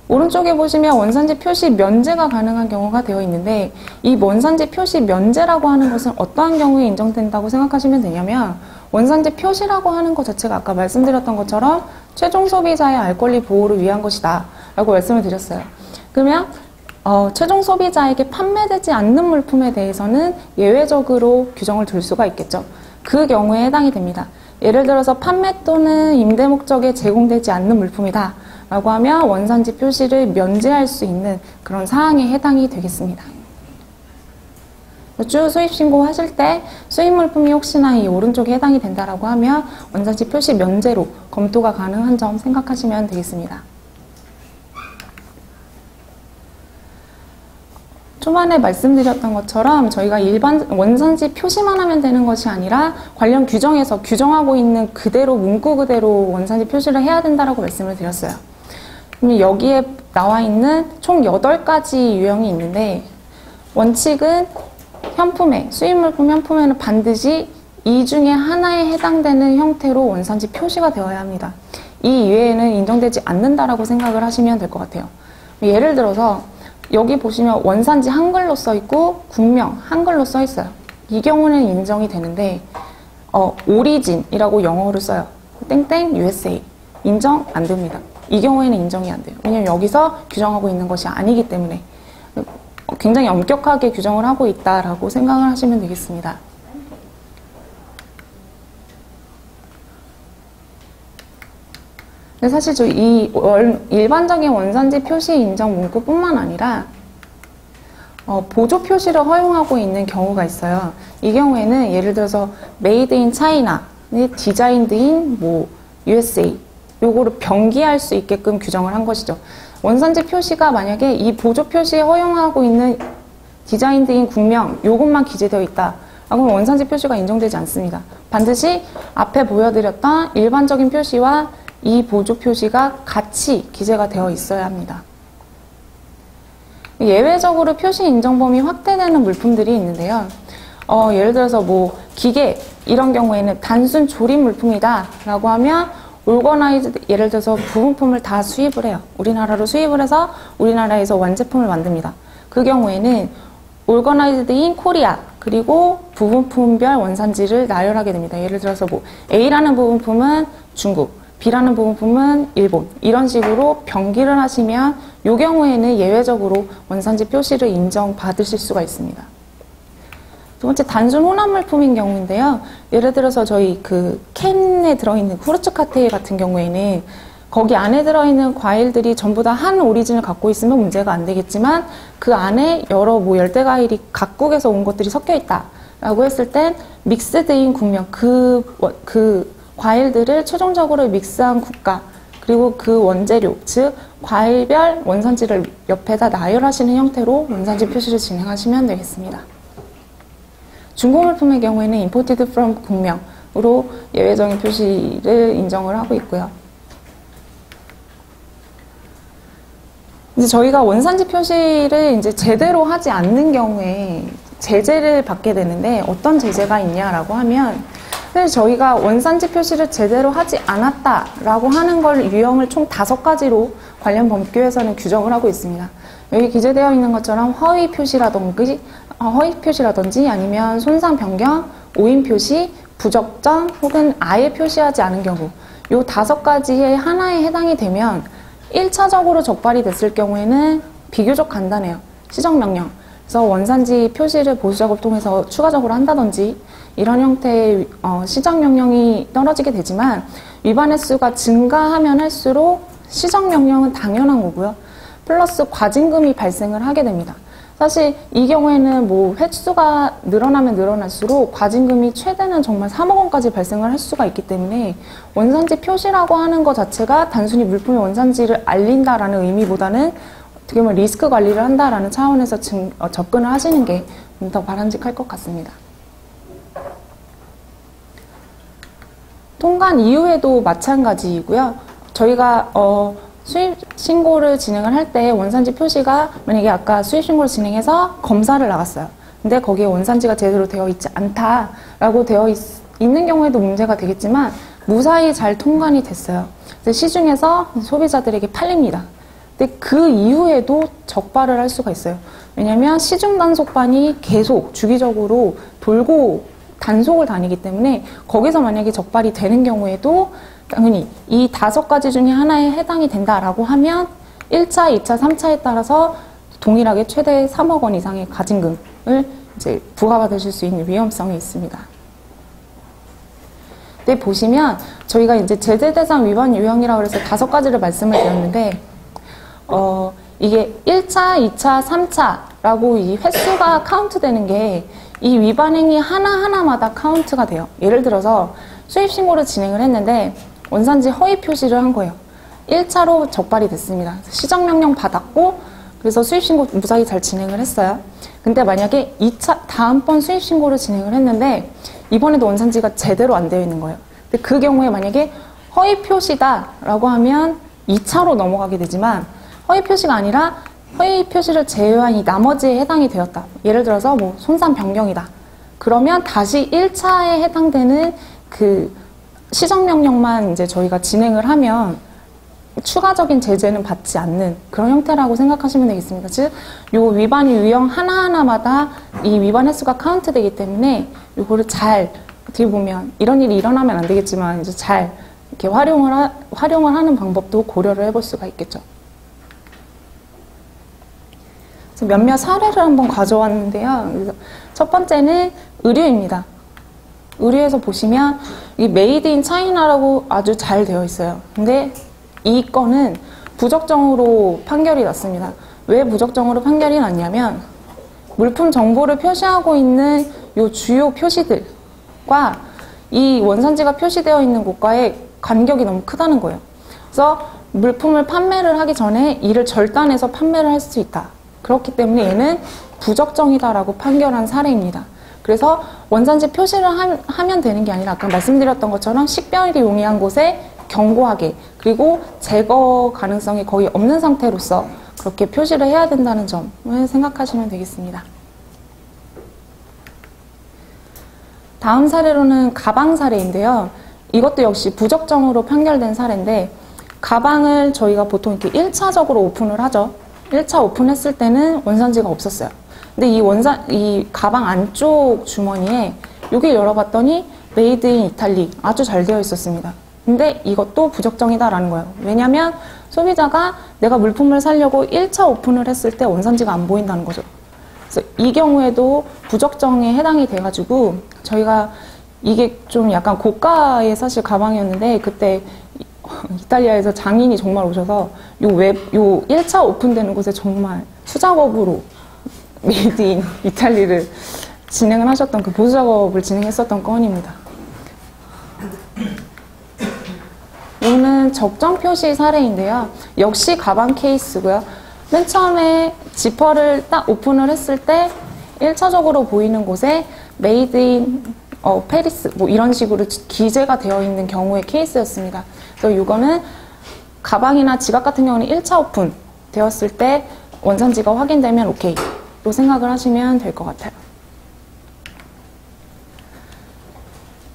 오른쪽에 보시면 원산지 표시 면제가 가능한 경우가 되어 있는데, 이 원산지 표시 면제라고 하는 것은 어떠한 경우에 인정된다고 생각하시면 되냐면, 원산지 표시라고 하는 것 자체가 아까 말씀드렸던 것처럼 최종 소비자의 알 권리 보호를 위한 것이다 라고 말씀을 드렸어요. 그러면 최종 소비자에게 판매되지 않는 물품에 대해서는 예외적으로 규정을 둘 수가 있겠죠. 그 경우에 해당이 됩니다. 예를 들어서 판매 또는 임대 목적에 제공되지 않는 물품이다 라고 하면 원산지 표시를 면제할 수 있는 그런 사항에 해당이 되겠습니다. 주 수입 신고하실 때 수입 물품이 혹시나 이 오른쪽에 해당이 된다라고 하면 원산지 표시 면제로 검토가 가능한 점 생각하시면 되겠습니다. 초반에 말씀드렸던 것처럼 저희가 일반 원산지 표시만 하면 되는 것이 아니라 관련 규정에서 규정하고 있는 그대로 문구 그대로 원산지 표시를 해야 된다라고 말씀을 드렸어요. 그럼 여기에 나와 있는 총 8가지 유형이 있는데, 원칙은 현품에, 수입물품 현품에는 반드시 이 중에 하나에 해당되는 형태로 원산지 표시가 되어야 합니다. 이 이외에는 인정되지 않는다라고 생각을 하시면 될 것 같아요. 예를 들어서 여기 보시면 원산지 한글로 써 있고 국명 한글로 써 있어요. 이 경우는 인정이 되는데 오리진이라고 영어를 써요. 땡땡 USA 인정 안 됩니다. 이 경우에는 인정이 안 돼요. 왜냐면 여기서 규정하고 있는 것이 아니기 때문에 굉장히 엄격하게 규정을 하고 있다라고 생각을 하시면 되겠습니다. 근데 사실 이 일반적인 원산지 표시 인정 문구뿐만 아니라 보조 표시를 허용하고 있는 경우가 있어요. 이 경우에는 예를 들어서 Made in China, Designed in USA 요거를 병기할 수 있게끔 규정을 한 것이죠. 원산지 표시가 만약에 이 보조 표시에 허용하고 있는 디자인드인 국명 요것만 기재되어 있다. 그러면 원산지 표시가 인정되지 않습니다. 반드시 앞에 보여드렸던 일반적인 표시와 이 보조 표시가 같이 기재가 되어 있어야 합니다. 예외적으로 표시 인정 범위 확대되는 물품들이 있는데요. 예를 들어서 기계 이런 경우에는 단순 조립 물품이다 라고 하면 올거나이즈드, 예를 들어서 부품을 다 수입을 해요. 우리나라로 수입을 해서 우리나라에서 완제품을 만듭니다. 그 경우에는 올거나이즈드 인 코리아 그리고 부분품별 원산지를 나열하게 됩니다. 예를 들어서 A라는 부분품은 중국, B라는 부분품은 일본 이런 식으로 병기를 하시면 이 경우에는 예외적으로 원산지 표시를 인정받으실 수가 있습니다. 두 번째, 단순 혼합 물품인 경우인데요. 예를 들어서 저희 그 캔에 들어있는 후르츠 칵테일 같은 경우에는 거기 안에 들어있는 과일들이 전부 다 한 오리진을 갖고 있으면 문제가 안 되겠지만 그 안에 여러 열대 과일이 각국에서 온 것들이 섞여 있다라고 했을 땐 믹스드인 국명 그 과일들을 최종적으로 믹스한 국가 그리고 그 원재료 즉 과일별 원산지를 옆에다 나열하시는 형태로 원산지 표시를 진행하시면 되겠습니다. 중고 물품의 경우에는 imported from 국명으로 예외적인 표시를 인정을 하고 있고요. 이제 저희가 원산지 표시를 이제 제대로 하지 않는 경우에 제재를 받게 되는데, 어떤 제재가 있냐라고 하면, 사실 저희가 원산지 표시를 제대로 하지 않았다라고 하는 걸 유형을 총 5가지로 관련 법규에서는 규정을 하고 있습니다. 여기 기재되어 있는 것처럼 허위 표시라든지 아니면 손상 변경, 오인 표시, 부적정 혹은 아예 표시하지 않은 경우, 요 5가지의 하나에 해당이 되면 1차적으로 적발이 됐을 경우에는 비교적 간단해요. 시정명령. 그래서 원산지 표시를 보수작업 통해서 추가적으로 한다든지 이런 형태의 시정명령이 떨어지게 되지만, 위반 횟수가 증가하면 할수록 시정명령은 당연한 거고요. 플러스 과징금이 발생을 하게 됩니다. 사실 이 경우에는 뭐 횟수가 늘어나면 늘어날수록 과징금이 최대는 정말 3억 원까지 발생을 할 수가 있기 때문에, 원산지 표시라고 하는 것 자체가 단순히 물품의 원산지를 알린다라는 의미보다는 어떻게 보면 리스크 관리를 한다라는 차원에서 접근을 하시는 게 더 바람직할 것 같습니다. 통관 이후에도 마찬가지이고요. 저희가 수입 신고를 진행을 할 때 원산지 표시가 만약에 아까 수입 신고를 진행해서 검사를 나갔어요. 근데 거기에 원산지가 제대로 되어 있지 않다라고 되어 있는 경우에도 문제가 되겠지만, 무사히 잘 통관이 됐어요. 시중에서 소비자들에게 팔립니다. 근데 그 이후에도 적발을 할 수가 있어요. 왜냐면 시중 단속반이 계속 주기적으로 돌고 단속을 다니기 때문에, 거기서 만약에 적발이 되는 경우에도 당연히 이 5가지 중에 하나에 해당이 된다라고 하면 1차, 2차, 3차에 따라서 동일하게 최대 3억 원 이상의 과징금을 이제 부과받으실 수 있는 위험성이 있습니다. 네, 보시면 저희가 이제 제재 대상 위반 유형이라고 해서 5가지를 말씀을 드렸는데, 이게 1차, 2차, 3차라고 이 횟수가 카운트 되는 게 이 위반 행위 하나하나마다 카운트가 돼요. 예를 들어서 수입 신고를 진행을 했는데 원산지 허위 표시를 한 거예요. 1차로 적발이 됐습니다. 시정명령 받았고, 그래서 수입 신고 무사히 잘 진행을 했어요. 근데 만약에 2차, 다음번 수입 신고를 진행을 했는데 이번에도 원산지가 제대로 안 되어 있는 거예요. 근데 그 경우에 만약에 허위 표시다라고 하면 2차로 넘어가게 되지만, 허위 표시가 아니라 허위 표시를 제외한 이 나머지에 해당이 되었다. 예를 들어서 뭐 손상 변경이다. 그러면 다시 1차에 해당되는 그 시정명령만 이제 저희가 진행을 하면 추가적인 제재는 받지 않는 그런 형태라고 생각하시면 되겠습니다. 즉, 요 위반 유형 하나하나마다 이 위반 횟수가 카운트되기 때문에 요거를 잘, 어떻게 보면 이런 일이 일어나면 안 되겠지만 이제 잘 이렇게 활용을 하는 방법도 고려를 해볼 수가 있겠죠. 몇몇 사례를 한번 가져왔는데요. 그래서 첫 번째는 의류입니다. 의류에서 보시면 이 메이드 인 차이나라고 아주 잘 되어 있어요. 근데 이 건은 부적정으로 판결이 났습니다. 왜 부적정으로 판결이 났냐면, 물품 정보를 표시하고 있는 요 주요 표시들과 이 원산지가 표시되어 있는 곳과의 간격이 너무 크다는 거예요. 그래서 물품을 판매를 하기 전에 이를 절단해서 판매를 할 수 있다. 그렇기 때문에 얘는 부적정이다라고 판결한 사례입니다. 그래서 원산지 표시를 하면 되는 게 아니라 아까 말씀드렸던 것처럼 식별이 용이한 곳에 견고하게, 그리고 제거 가능성이 거의 없는 상태로서 그렇게 표시를 해야 된다는 점을 생각하시면 되겠습니다. 다음 사례로는 가방 사례인데요. 이것도 역시 부적정으로 판결된 사례인데, 가방을 저희가 보통 이렇게 1차적으로 오픈을 하죠. 1차 오픈했을 때는 원산지가 없었어요. 근데 이 가방 안쪽 주머니에 여기 열어봤더니 메이드 인 이탈리 아주 잘 되어 있었습니다. 근데 이것도 부적정이다라는 거예요. 왜냐면 소비자가 내가 물품을 사려고 1차 오픈을 했을 때 원산지가 안 보인다는 거죠. 그래서 이 경우에도 부적정에 해당이 돼가지고, 저희가 이게 좀 약간 고가의 사실 가방이었는데, 그때 이탈리아에서 장인이 정말 오셔서 요 1차 오픈되는 곳에 정말 수작업으로 메이드 인 이탈리를 진행을 하셨던, 그 보수작업을 진행했었던 건입니다. 이거는 적정 표시 사례인데요. 역시 가방 케이스고요. 맨 처음에 지퍼를 딱 오픈을 했을 때 1차적으로 보이는 곳에 메이드 인 페리스 뭐 이런 식으로 기재가 되어 있는 경우의 케이스였습니다. 그래서 이거는 가방이나 지갑 같은 경우는 1차 오픈 되었을 때 원산지가 확인되면 오케이로 생각을 하시면 될 것 같아요.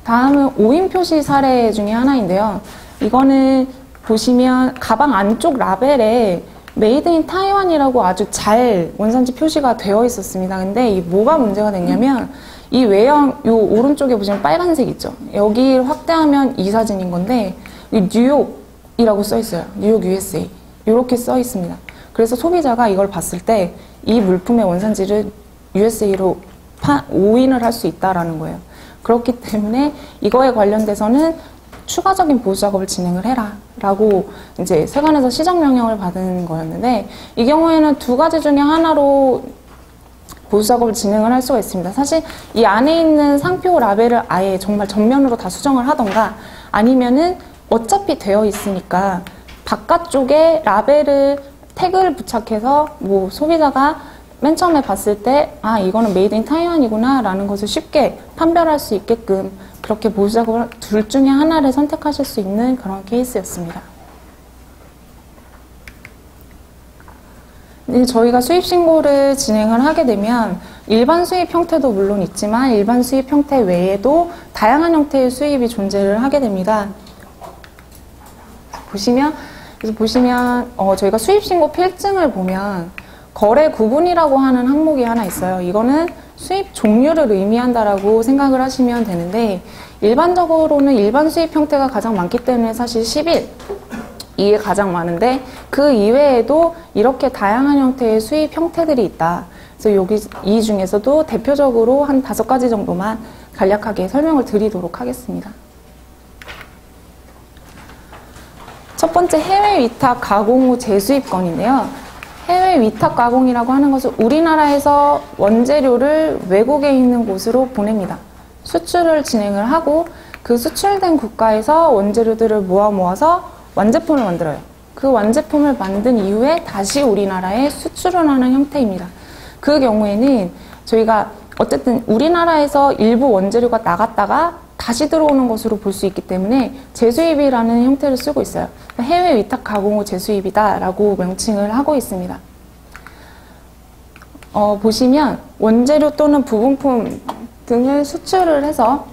다음은 오인 표시 사례 중에 하나인데요. 이거는 보시면 가방 안쪽 라벨에 메이드 인 타이완이라고 아주 잘 원산지 표시가 되어 있었습니다. 근데 이 뭐가 문제가 됐냐면 이 외형 요 오른쪽에 보시면 빨간색 있죠. 여기 확대하면 이 사진인 건데 이 뉴욕이라고 써 있어요. 뉴욕 USA 이렇게 써 있습니다. 그래서 소비자가 이걸 봤을 때 이 물품의 원산지를 USA로 오인을 할 수 있다라는 거예요. 그렇기 때문에 이거에 관련돼서는 추가적인 보수 작업을 진행을 해라 라고 이제 세관에서 시정 명령을 받은 거였는데, 이 경우에는 두 가지 중에 하나로 보수 작업을 진행을 할 수가 있습니다. 사실 이 안에 있는 상표 라벨을 아예 정말 전면으로 다 수정을 하던가, 아니면은 어차피 되어 있으니까 바깥쪽에 라벨을 태그를 부착해서 뭐 소비자가 맨 처음에 봤을 때 아 이거는 메이드 인 타이완이구나 라는 것을 쉽게 판별할 수 있게끔 그렇게 보수 작업을 둘 중에 하나를 선택하실 수 있는 그런 케이스였습니다. 저희가 수입 신고를 진행을 하게 되면 일반 수입 형태도 물론 있지만 일반 수입 형태 외에도 다양한 형태의 수입이 존재를 하게 됩니다. 보시면 저희가 수입 신고 필증을 보면 거래 구분이라고 하는 항목이 하나 있어요. 이거는 수입 종류를 의미한다라고 생각을 하시면 되는데, 일반적으로는 일반 수입 형태가 가장 많기 때문에 사실 10일 이게 가장 많은데, 그 이외에도 이렇게 다양한 형태의 수입 형태들이 있다. 그래서 이 중에서도 대표적으로 한 5가지 정도만 간략하게 설명을 드리도록 하겠습니다. 첫 번째, 해외 위탁 가공 후 재수입 건인데요. 해외 위탁 가공이라고 하는 것은 우리나라에서 원재료를 외국에 있는 곳으로 보냅니다. 수출을 진행을 하고 그 수출된 국가에서 원재료들을 모아서 완제품을 만들어요. 그 완제품을 만든 이후에 다시 우리나라에 수출을 하는 형태입니다. 그 경우에는 저희가 어쨌든 우리나라에서 일부 원재료가 나갔다가 다시 들어오는 것으로 볼 수 있기 때문에 재수입이라는 형태를 쓰고 있어요. 해외 위탁 가공 후 재수입이다 라고 명칭을 하고 있습니다. 보시면 원재료 또는 부분품 등을 수출을 해서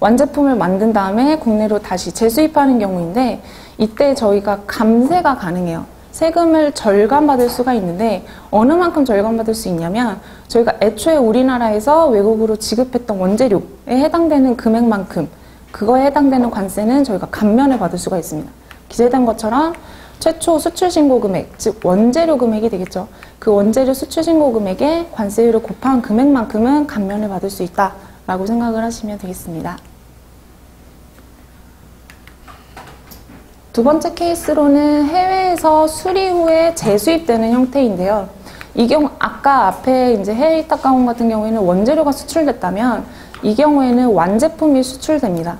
완제품을 만든 다음에 국내로 다시 재수입하는 경우인데, 이때 저희가 감세가 가능해요. 세금을 절감받을 수가 있는데 어느 만큼 절감받을 수 있냐면, 저희가 애초에 우리나라에서 외국으로 지급했던 원재료에 해당되는 금액만큼 그거에 해당되는 관세는 저희가 감면을 받을 수가 있습니다. 기재된 것처럼 최초 수출 신고 금액, 즉 원재료 금액이 되겠죠. 그 원재료 수출 신고 금액에 관세율을 곱한 금액만큼은 감면을 받을 수 있다라고 생각을 하시면 되겠습니다. 두 번째 케이스로는 해외에서 수리 후에 재수입되는 형태인데요. 이 경우 아까 앞에 이제 해외 위탁 가공 같은 경우에는 원재료가 수출됐다면 이 경우에는 완제품이 수출됩니다.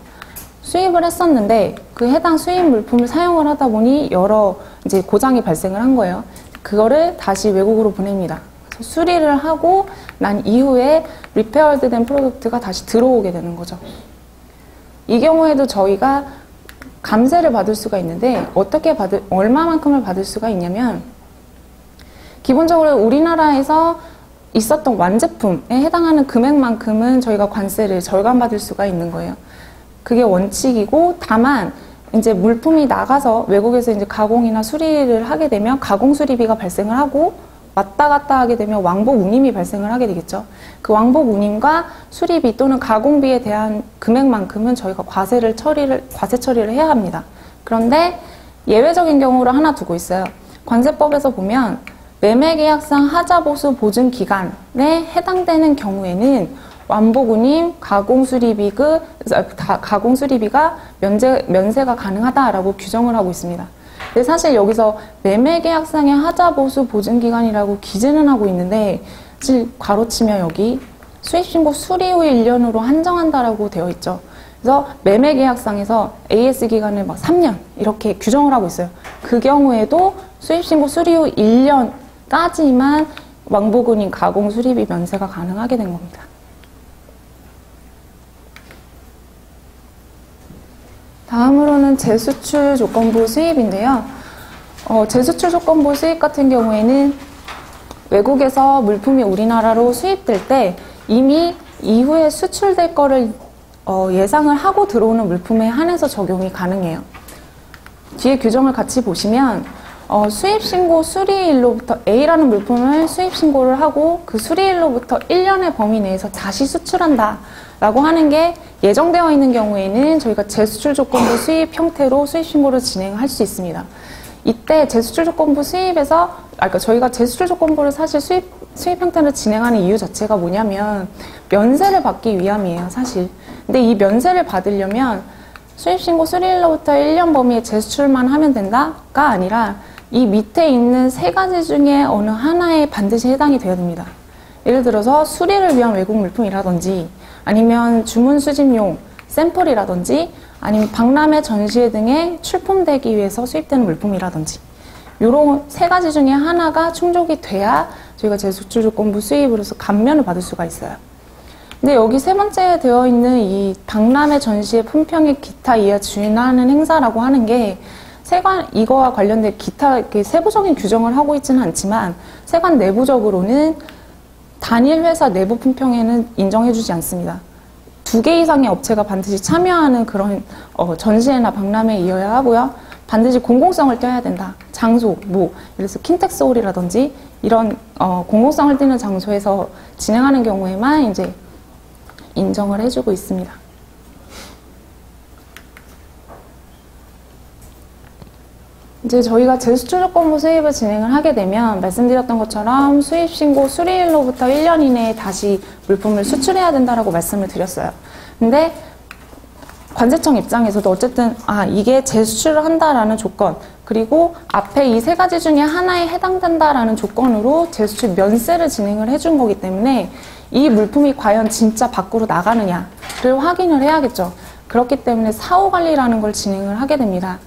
수입을 했었는데 그 해당 수입 물품을 사용을 하다 보니 여러 이제 고장이 발생을 한 거예요. 그거를 다시 외국으로 보냅니다. 그래서 수리를 하고 난 이후에 리페어드 된 프로덕트가 다시 들어오게 되는 거죠. 이 경우에도 저희가 감세를 받을 수가 있는데 얼마만큼을 받을 수가 있냐면, 기본적으로 우리나라에서 있었던 완제품에 해당하는 금액만큼은 저희가 관세를 절감받을 수가 있는 거예요. 그게 원칙이고, 다만 이제 물품이 나가서 외국에서 이제 가공이나 수리를 하게 되면 가공 수리비가 발생을 하고, 왔다 갔다 하게 되면 왕복 운임이 발생을 하게 되겠죠. 그 왕복 운임과 수리비 또는 가공비에 대한 금액만큼은 저희가 과세 처리를 해야 합니다. 그런데 예외적인 경우를 하나 두고 있어요. 관세법에서 보면 매매계약상 하자보수 보증 기간에 해당되는 경우에는 완복운임, 가공수리비가 면세가 가능하다라고 규정을 하고 있습니다. 근데 사실 여기서 매매계약상의 하자보수 보증기간이라고 기재는 하고 있는데, 사실 괄호치면 여기 수입신고 수리 후 1년으로 한정한다라고 되어 있죠. 그래서 매매계약상에서 AS 기간을 막 3년 이렇게 규정을 하고 있어요. 그 경우에도 수입신고 수리 후 1년까지만 왕복운임, 가공수리비 면세가 가능하게 된 겁니다. 다음으로는 재수출 조건부 수입인데요. 재수출 조건부 수입 같은 경우에는 외국에서 물품이 우리나라로 수입될 때 이미 이후에 수출될 거를 예상을 하고 들어오는 물품에 한해서 적용이 가능해요. 뒤에 규정을 같이 보시면 수입신고 수리일로부터 A라는 물품을 수입신고를 하고 그 수리일로부터 1년의 범위 내에서 다시 수출한다 라고 하는 게 예정되어 있는 경우에는 저희가 재수출 조건부 수입 형태로 수입신고를 진행할 수 있습니다. 이때 재수출 조건부 수입에서 그러니까 저희가 재수출 조건부를 사실 수입 형태를 진행하는 이유 자체가 뭐냐면 면세를 받기 위함이에요, 사실. 근데 이 면세를 받으려면 수입신고 수리일로부터 1년 범위의 재수출만 하면 된다가 아니라 이 밑에 있는 세 가지 중에 어느 하나에 반드시 해당이 되어야 됩니다. 예를 들어서 수리를 위한 외국 물품이라든지 아니면 주문 수집용 샘플이라든지 아니면 박람회 전시회 등에 출품되기 위해서 수입되는 물품이라든지 이런 세 가지 중에 하나가 충족이 돼야 저희가 재수출 조건부 수입으로서 감면을 받을 수가 있어요. 근데 여기 세 번째에 되어 있는 이 박람회 전시회 품평의 기타 이하 주인하는 행사라고 하는 게 이거와 관련된 기타 세부적인 규정을 하고 있지는 않지만 세관 내부적으로는 단일 회사 내부 품평에는 인정해주지 않습니다. 2개 이상의 업체가 반드시 참여하는 그런 전시회나 박람회이어야 하고요. 반드시 공공성을 띄어야 된다. 장소, 그래서 킨텍스홀이라든지 이런 공공성을 띄는 장소에서 진행하는 경우에만 이제 인정을 해주고 있습니다. 이제 저희가 재수출 조건부 수입을 진행을 하게 되면 말씀드렸던 것처럼 수입신고 수리일로부터 1년 이내에 다시 물품을 수출해야 된다라고 말씀을 드렸어요. 근데 관세청 입장에서도 어쨌든 이게 재수출을 한다라는 조건 그리고 앞에 이 세 가지 중에 하나에 해당된다라는 조건으로 재수출 면세를 진행을 해준 거기 때문에 이 물품이 과연 진짜 밖으로 나가느냐를 확인을 해야겠죠. 그렇기 때문에 사후관리라는 걸 진행을 하게 됩니다.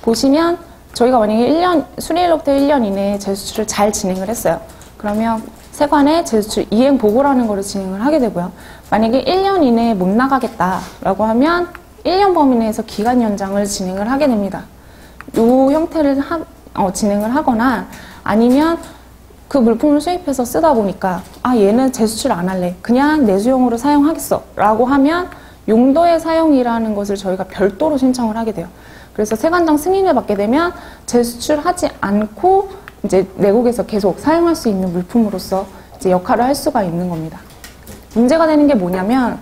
보시면 저희가 만약에 수리일로부터 1년 이내에 재수출을 잘 진행을 했어요. 그러면 세관에 재수출 이행 보고라는 거를 진행을 하게 되고요. 만약에 1년 이내에 못 나가겠다라고 하면 1년 범위 내에서 기간 연장을 진행을 하게 됩니다. 이 형태를 진행을 하거나 아니면 그 물품을 수입해서 쓰다 보니까 얘는 재수출 안 할래. 그냥 내수용으로 사용하겠어. 라고 하면 용도의 사용이라는 것을 저희가 별도로 신청을 하게 돼요. 그래서 세관장 승인을 받게 되면 재수출하지 않고 이제 내국에서 계속 사용할 수 있는 물품으로서 이제 역할을 할 수가 있는 겁니다. 문제가 되는 게 뭐냐면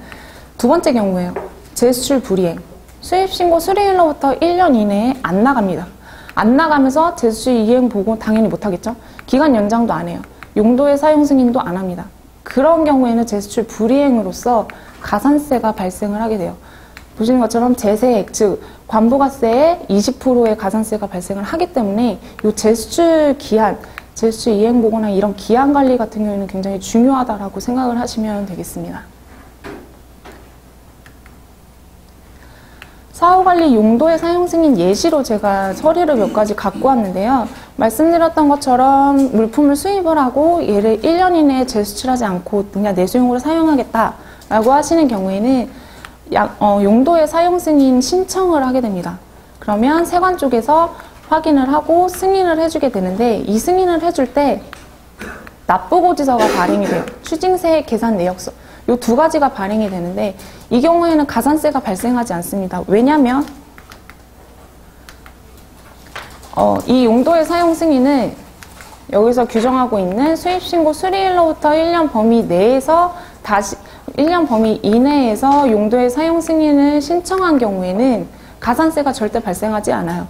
두 번째 경우예요. 재수출 불이행. 수입신고 수리일로부터 1년 이내에 안 나갑니다. 안 나가면서 재수출 이행 보고 당연히 못하겠죠. 기간 연장도 안 해요. 용도의 사용 승인도 안 합니다. 그런 경우에는 재수출 불이행으로서 가산세가 발생을 하게 돼요. 보시는 것처럼 재세액, 즉 관부가세의 20%의 가산세가 발생을 하기 때문에 이 재수출 기한, 재수출 이행 보고나 이런 기한 관리 같은 경우에는 굉장히 중요하다라고 생각을 하시면 되겠습니다. 사후관리 용도의 사용 승인 예시로 제가 서류를 몇 가지 갖고 왔는데요. 말씀드렸던 것처럼 물품을 수입을 하고 얘를 1년 이내에 재수출하지 않고 그냥 내수용으로 사용하겠다라고 하시는 경우에는 용도의 사용 승인 신청을 하게 됩니다. 그러면 세관 쪽에서 확인을 하고 승인을 해주게 되는데 이 승인을 해줄 때 납부고지서가 발행이 돼요. 추징세 계산 내역서. 이 두 가지가 발행이 되는데 이 경우에는 가산세가 발생하지 않습니다. 왜냐하면 이 용도의 사용 승인은 여기서 규정하고 있는 수입신고 수리일로부터 1년 범위 내에서 다시 1년 범위 이내에서 용도의 사용 승인을 신청한 경우에는 가산세가 절대 발생하지 않아요.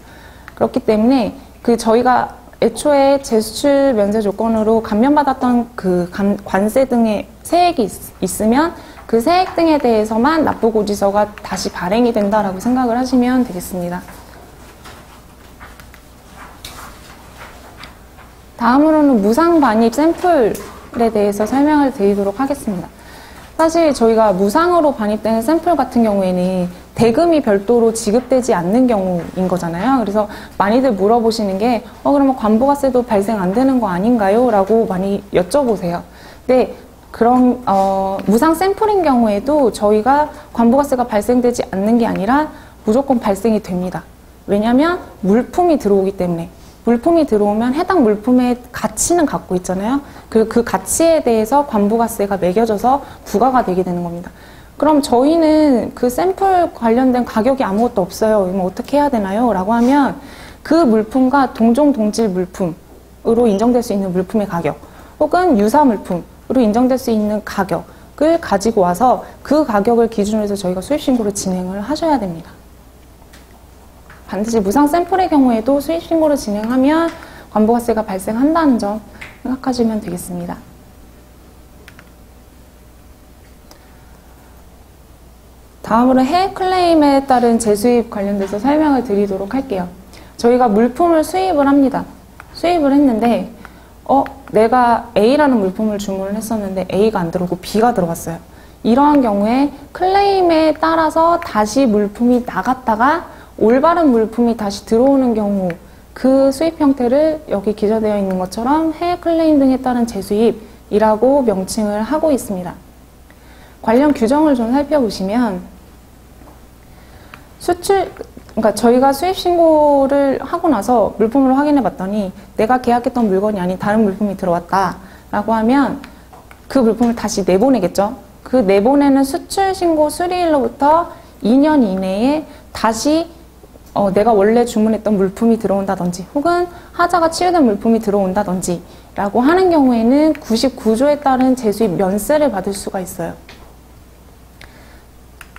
그렇기 때문에 저희가 애초에 재수출 면세 조건으로 감면받았던 그 관세 등의 세액이 있으면 그 세액 등에 대해서만 납부고지서가 다시 발행이 된다라고 생각을 하시면 되겠습니다. 다음으로는 무상반입 샘플에 대해서 설명을 드리도록 하겠습니다. 사실 저희가 무상으로 반입되는 샘플 같은 경우에는 대금이 별도로 지급되지 않는 경우인 거잖아요. 그래서 많이들 물어보시는 게 그러면 관부가세도 발생 안 되는 거 아닌가요? 라고 많이 여쭤보세요. 근데 그런 무상 샘플인 경우에도 저희가 관부가세가 발생되지 않는 게 아니라 무조건 발생이 됩니다. 왜냐하면 물품이 들어오기 때문에 물품이 들어오면 해당 물품의 가치는 갖고 있잖아요. 그리고 그 가치에 대해서 관부가세가 매겨져서 부과가 되게 되는 겁니다. 그럼 저희는 그 샘플 관련된 가격이 아무것도 없어요. 그럼 어떻게 해야 되나요? 라고 하면 그 물품과 동종 동질 물품으로 인정될 수 있는 물품의 가격 혹은 유사 물품으로 인정될 수 있는 가격을 가지고 와서 그 가격을 기준으로 해서 저희가 수입신고를 진행을 하셔야 됩니다. 반드시 무상 샘플의 경우에도 수입신고를 진행하면 관부가세가 발생한다는 점 생각하시면 되겠습니다. 다음으로 해외 클레임에 따른 재수입 관련돼서 설명을 드리도록 할게요. 저희가 물품을 수입을 합니다. 수입을 했는데 내가 A라는 물품을 주문을 했었는데 A가 안 들어오고 B가 들어갔어요. 이러한 경우에 클레임에 따라서 다시 물품이 나갔다가 올바른 물품이 다시 들어오는 경우 그 수입 형태를 여기 기재되어 있는 것처럼 해외 클레임 등에 따른 재수입이라고 명칭을 하고 있습니다. 관련 규정을 좀 살펴보시면 그러니까 저희가 수입 신고를 하고 나서 물품을 확인해 봤더니 내가 계약했던 물건이 아닌 다른 물품이 들어왔다라고 하면 그 물품을 다시 내보내겠죠. 그 내보내는 수출 신고 수리일로부터 2년 이내에 다시 내가 원래 주문했던 물품이 들어온다든지 혹은 하자가 치유된 물품이 들어온다든지 라고 하는 경우에는 99조에 따른 재수입 면세를 받을 수가 있어요.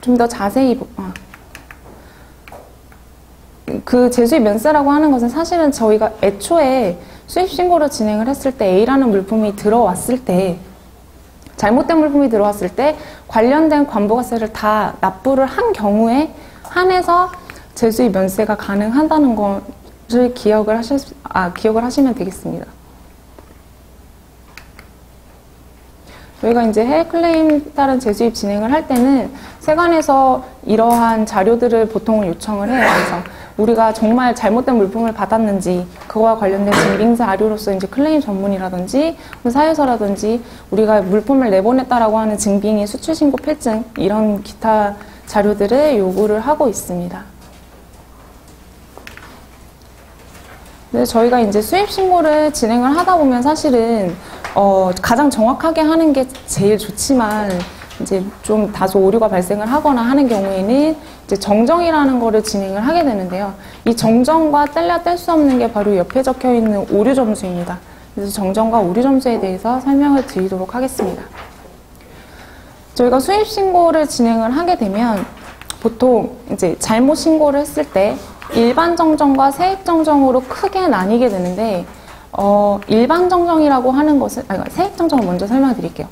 좀 더 자세히 그 재수입 면세라고 하는 것은 사실은 저희가 애초에 수입 신고를 진행을 했을 때 A라는 물품이 들어왔을 때 잘못된 물품이 들어왔을 때 관련된 관부가세를 다 납부를 한 경우에 한해서 재수입 면세가 가능하다는 것을 기억을 하시면 되겠습니다. 저희가 이제 해외 클레임 따른 재수입 진행을 할 때는 세관에서 이러한 자료들을 보통 요청을 해요. 그래서 우리가 정말 잘못된 물품을 받았는지 그거와 관련된 증빙 자료로서 이제 클레임 전문이라든지 사유서라든지 우리가 물품을 내보냈다라고 하는 증빙인 수출신고 필증 이런 기타 자료들을 요구를 하고 있습니다. 근데 저희가 이제 수입 신고를 진행을 하다 보면 사실은 가장 정확하게 하는 게 제일 좋지만 이제 좀 다소 오류가 발생을 하거나 하는 경우에는 이제 정정이라는 거를 진행을 하게 되는데요. 이 정정과 뗄래야 뗄 수 없는 게 바로 옆에 적혀 있는 오류 점수입니다. 그래서 정정과 오류 점수에 대해서 설명을 드리도록 하겠습니다. 저희가 수입 신고를 진행을 하게 되면 보통 이제 잘못 신고를 했을 때 일반 정정과 세액 정정으로 크게 나뉘게 되는데 일반 정정이라고 하는 것은 세액 정정을 먼저 설명드릴게요.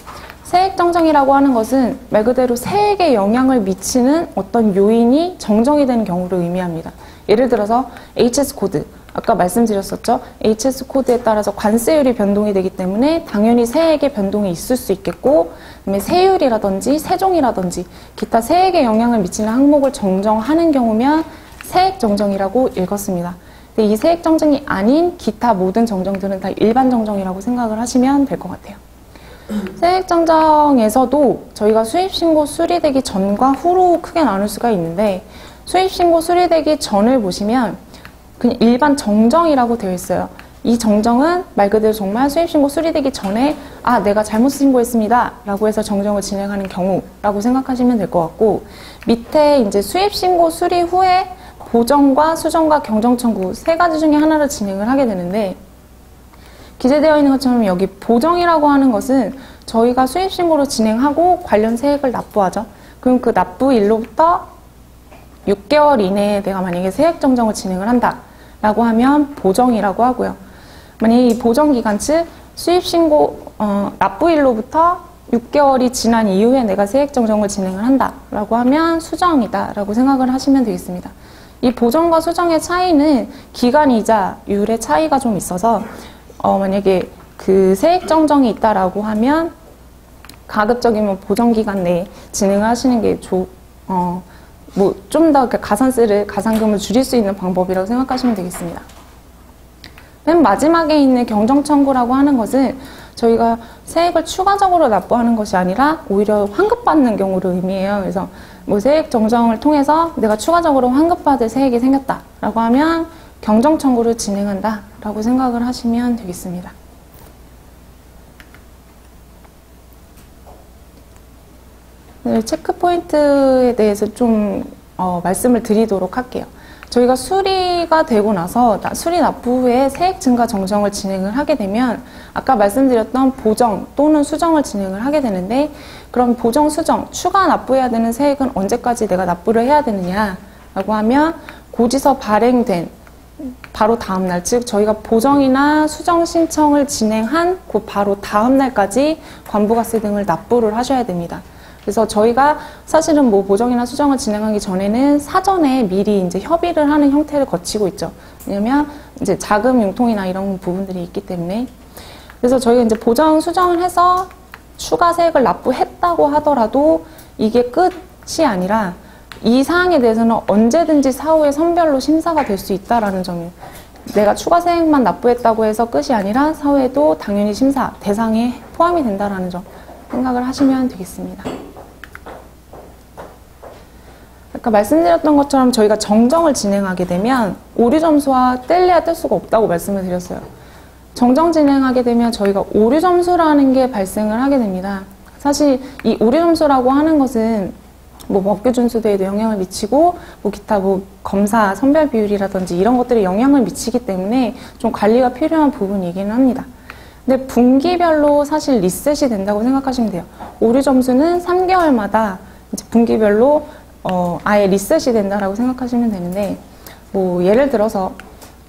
세액 정정이라고 하는 것은 말 그대로 세액에 영향을 미치는 어떤 요인이 정정이 되는 경우를 의미합니다. 예를 들어서 HS 코드 아까 말씀드렸었죠. HS 코드에 따라서 관세율이 변동이 되기 때문에 당연히 세액의 변동이 있을 수 있겠고 그다음에 세율이라든지 세종이라든지 기타 세액에 영향을 미치는 항목을 정정하는 경우면 세액 정정이라고 읽었습니다. 근데 이 세액 정정이 아닌 기타 모든 정정들은 다 일반 정정이라고 생각을 하시면 될 것 같아요. 세액 정정에서도 저희가 수입신고 수리되기 전과 후로 크게 나눌 수가 있는데 수입신고 수리되기 전을 보시면 그냥 일반 정정이라고 되어 있어요. 이 정정은 말 그대로 정말 수입신고 수리되기 전에 내가 잘못 신고했습니다 라고 해서 정정을 진행하는 경우라고 생각하시면 될 것 같고 밑에 이제 수입신고 수리 후에 보정과 수정과 경정 청구 세 가지 중에 하나를 진행을 하게 되는데 기재되어 있는 것처럼 여기 보정이라고 하는 것은 저희가 수입신고를 진행하고 관련 세액을 납부하죠. 그럼 그 납부일로부터 6개월 이내에 내가 만약에 세액 정정을 진행을 한다라고 하면 보정이라고 하고요. 만약에 이 보정기간 즉 수입신고 납부일로부터 6개월이 지난 이후에 내가 세액 정정을 진행을 한다라고 하면 수정이다라고 생각을 하시면 되겠습니다. 이 보정과 수정의 차이는 기간이자율의 차이가 좀 있어서 만약에 그 세액 정정이 있다라고 하면 가급적이면 보정 기간 내에 진행을 하시는 게 좀 더 가산금을 줄일 수 있는 방법이라고 생각하시면 되겠습니다. 맨 마지막에 있는 경정 청구라고 하는 것은 저희가 세액을 추가적으로 납부하는 것이 아니라 오히려 환급받는 경우를 의미해요. 그래서 세액 정정을 통해서 내가 추가적으로 환급받을 세액이 생겼다라고 하면 경정 청구를 진행한다 라고 생각을 하시면 되겠습니다. 네, 체크 포인트에 대해서 좀 말씀을 드리도록 할게요. 저희가 수리가 되고 나서 수리 납부 후에 세액 증가 정정을 진행을 하게 되면 아까 말씀드렸던 보정 또는 수정을 진행을 하게 되는데, 그럼 보정, 수정, 추가 납부해야 되는 세액은 언제까지 내가 납부를 해야 되느냐라고 하면 고지서 발행된 바로 다음 날, 즉 저희가 보정이나 수정 신청을 진행한 그 바로 다음 날까지 관부가세 등을 납부를 하셔야 됩니다. 그래서 저희가 사실은 뭐 보정이나 수정을 진행하기 전에는 사전에 미리 이제 협의를 하는 형태를 거치고 있죠. 왜냐면 이제 자금 융통이나 이런 부분들이 있기 때문에. 그래서 저희가 이제 보정, 수정을 해서 추가 세액을 납부했다고 하더라도 이게 끝이 아니라 이 사항에 대해서는 언제든지 사후에 선별로 심사가 될 수 있다라는 점이에요. 내가 추가 세액만 납부했다고 해서 끝이 아니라 사후에도 당연히 심사 대상에 포함이 된다라는 점 생각을 하시면 되겠습니다. 아까 말씀드렸던 것처럼 저희가 정정을 진행하게 되면 오류 점수와 뗄래야 뗄 수가 없다고 말씀을 드렸어요. 정정 진행하게 되면 저희가 오류 점수라는 게 발생을 하게 됩니다. 사실 이 오류 점수라고 하는 것은 뭐 법규 준수도에도 영향을 미치고 뭐 기타 뭐 검사 선별 비율이라든지 이런 것들에 영향을 미치기 때문에 좀 관리가 필요한 부분이기는 합니다. 근데 분기별로 사실 리셋이 된다고 생각하시면 돼요. 오류 점수는 3개월마다 이제 분기별로 아예 리셋이 된다라고 생각하시면 되는데, 뭐 예를 들어서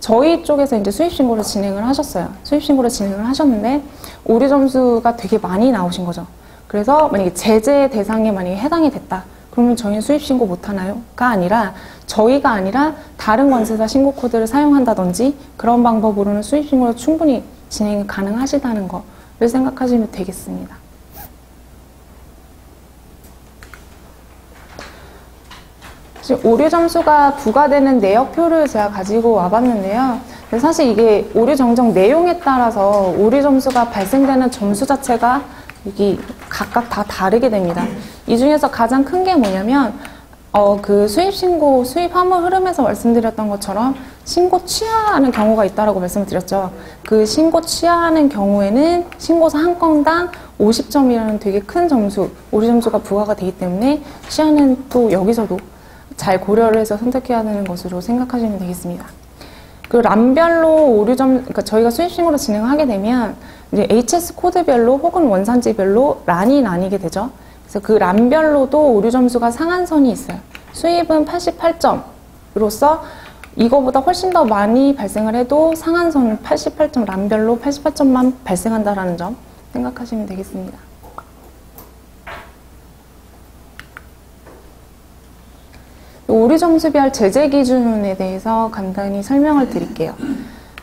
저희 쪽에서 이제 수입신고를 진행을 하셨어요. 수입신고를 진행을 하셨는데 오류 점수가 되게 많이 나오신 거죠. 그래서 만약에 제재 대상에 만약에 해당이 됐다. 그러면 저희는 수입신고 못하나요?가 아니라 저희가 아니라 다른 관세사 신고 코드를 사용한다든지 그런 방법으로는 수입신고를 충분히 진행이 가능하시다는 거를 생각하시면 되겠습니다. 오류 점수가 부과되는 내역표를 제가 가지고 와봤는데요. 사실 이게 오류 정정 내용에 따라서 오류 점수가 발생되는 점수 자체가 여기 각각 다 다르게 됩니다. 이 중에서 가장 큰 게 뭐냐면 그 수입신고, 수입 화물 흐름에서 말씀드렸던 것처럼 신고 취하하는 경우가 있다라고 말씀을 드렸죠. 그 신고 취하하는 경우에는 신고서 한 건당 50점이라는 되게 큰 점수, 오류 점수가 부과가 되기 때문에 취하는 또 여기서도 잘 고려를 해서 선택해야 되는 것으로 생각하시면 되겠습니다. 그 란별로 오류점, 그러니까 저희가 수입신고를 진행하게 되면 이제 HS 코드별로 혹은 원산지별로 란이 나뉘게 되죠. 그래서 그 란별로도 오류 점수가 상한선이 있어요. 수입은 88점으로서 이거보다 훨씬 더 많이 발생을 해도 상한선은 88점, 란별로 88점만 발생한다라는 점 생각하시면 되겠습니다. 오류 점수별 제재 기준에 대해서 간단히 설명을 드릴게요.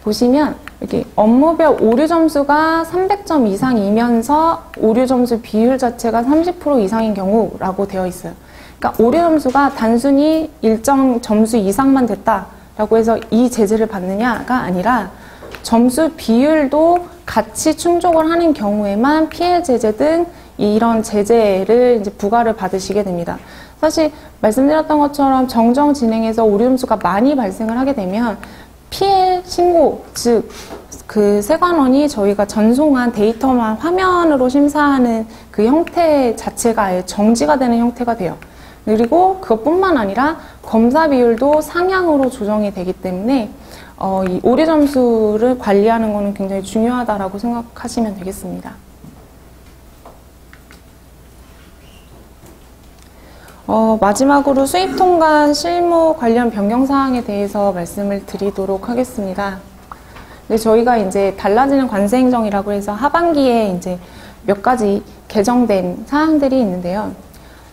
보시면 이렇게 업무별 오류 점수가 300점 이상이면서 오류 점수 비율 자체가 30% 이상인 경우라고 되어 있어요. 그러니까 오류 점수가 단순히 일정 점수 이상만 됐다라고 해서 이 제재를 받느냐가 아니라 점수 비율도 같이 충족을 하는 경우에만 피해 제재 등 이런 제재를 이제 부과를 받으시게 됩니다. 사실 말씀드렸던 것처럼 정정 진행에서 오류 점수가 많이 발생을 하게 되면 피해 신고, 즉 그 세관원이 저희가 전송한 데이터만 화면으로 심사하는 그 형태 자체가 아예 정지가 되는 형태가 돼요. 그리고 그것뿐만 아니라 검사 비율도 상향으로 조정이 되기 때문에 이 오류 점수를 관리하는 것은 굉장히 중요하다라고 생각하시면 되겠습니다. 마지막으로 수입 통관 실무 관련 변경 사항에 대해서 말씀을 드리도록 하겠습니다. 저희가 이제 달라지는 관세 행정이라고 해서 하반기에 이제 몇 가지 개정된 사항들이 있는데요.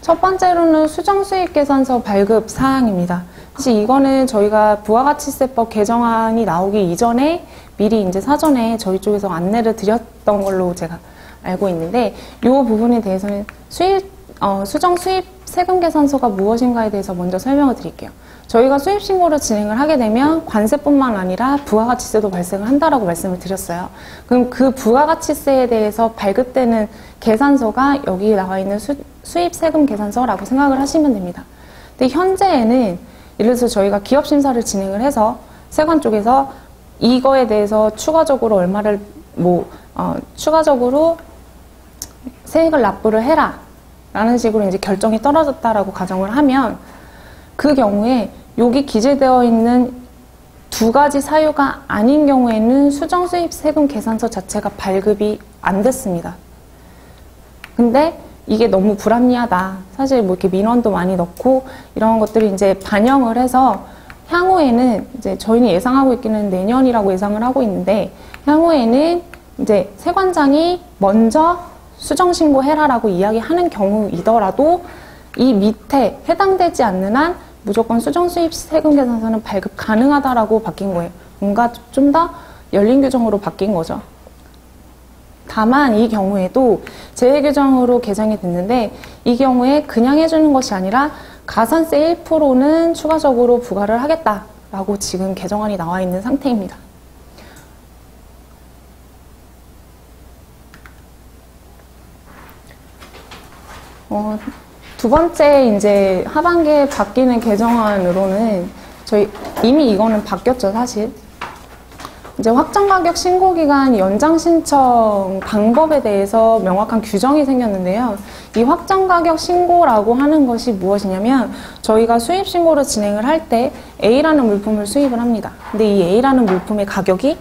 첫 번째로는 수정 수입 계산서 발급 사항입니다. 사실 이거는 저희가 부가가치세법 개정안이 나오기 이전에 미리 이제 사전에 저희 쪽에서 안내를 드렸던 걸로 제가 알고 있는데, 이 부분에 대해서는 수정 수입 세금 계산서가 무엇인가에 대해서 먼저 설명을 드릴게요. 저희가 수입 신고를 진행을 하게 되면 관세뿐만 아니라 부가가치세도 발생을 한다라고 말씀을 드렸어요. 그럼 그 부가가치세에 대해서 발급되는 계산서가 여기 나와 있는 수입 세금 계산서라고 생각을 하시면 됩니다. 근데 현재에는 예를 들어서 저희가 기업 심사를 진행을 해서 세관 쪽에서 이거에 대해서 추가적으로 얼마를 추가적으로 세액을 납부를 해라 라는 식으로 이제 결정이 떨어졌다라고 가정을 하면, 그 경우에 여기 기재되어 있는 두 가지 사유가 아닌 경우에는 수정수입 세금 계산서 자체가 발급이 안 됐습니다. 근데 이게 너무 불합리하다. 사실 뭐 이렇게 민원도 많이 넣고 이런 것들을 이제 반영을 해서 향후에는 이제 저희는 예상하고 있기는 내년이라고 예상을 하고 있는데, 향후에는 이제 세관장이 먼저 수정신고해라라고 이야기하는 경우이더라도 이 밑에 해당되지 않는 한 무조건 수정수입 세금 계산서는 발급 가능하다라고 바뀐 거예요. 뭔가 좀 더 열린 규정으로 바뀐 거죠. 다만 이 경우에도 재외규정으로 개정이 됐는데, 이 경우에 그냥 해주는 것이 아니라 가산세 1%는 추가적으로 부과를 하겠다라고 지금 개정안이 나와 있는 상태입니다. 두 번째 이제 하반기에 바뀌는 개정안으로는 저희 이미 이거는 바뀌었죠, 사실. 이제 확정가격 신고기간 연장 신청 방법에 대해서 명확한 규정이 생겼는데요. 이 확정가격 신고라고 하는 것이 무엇이냐면, 저희가 수입 신고를 진행을 할 때 A라는 물품을 수입을 합니다. 근데 이 A라는 물품의 가격이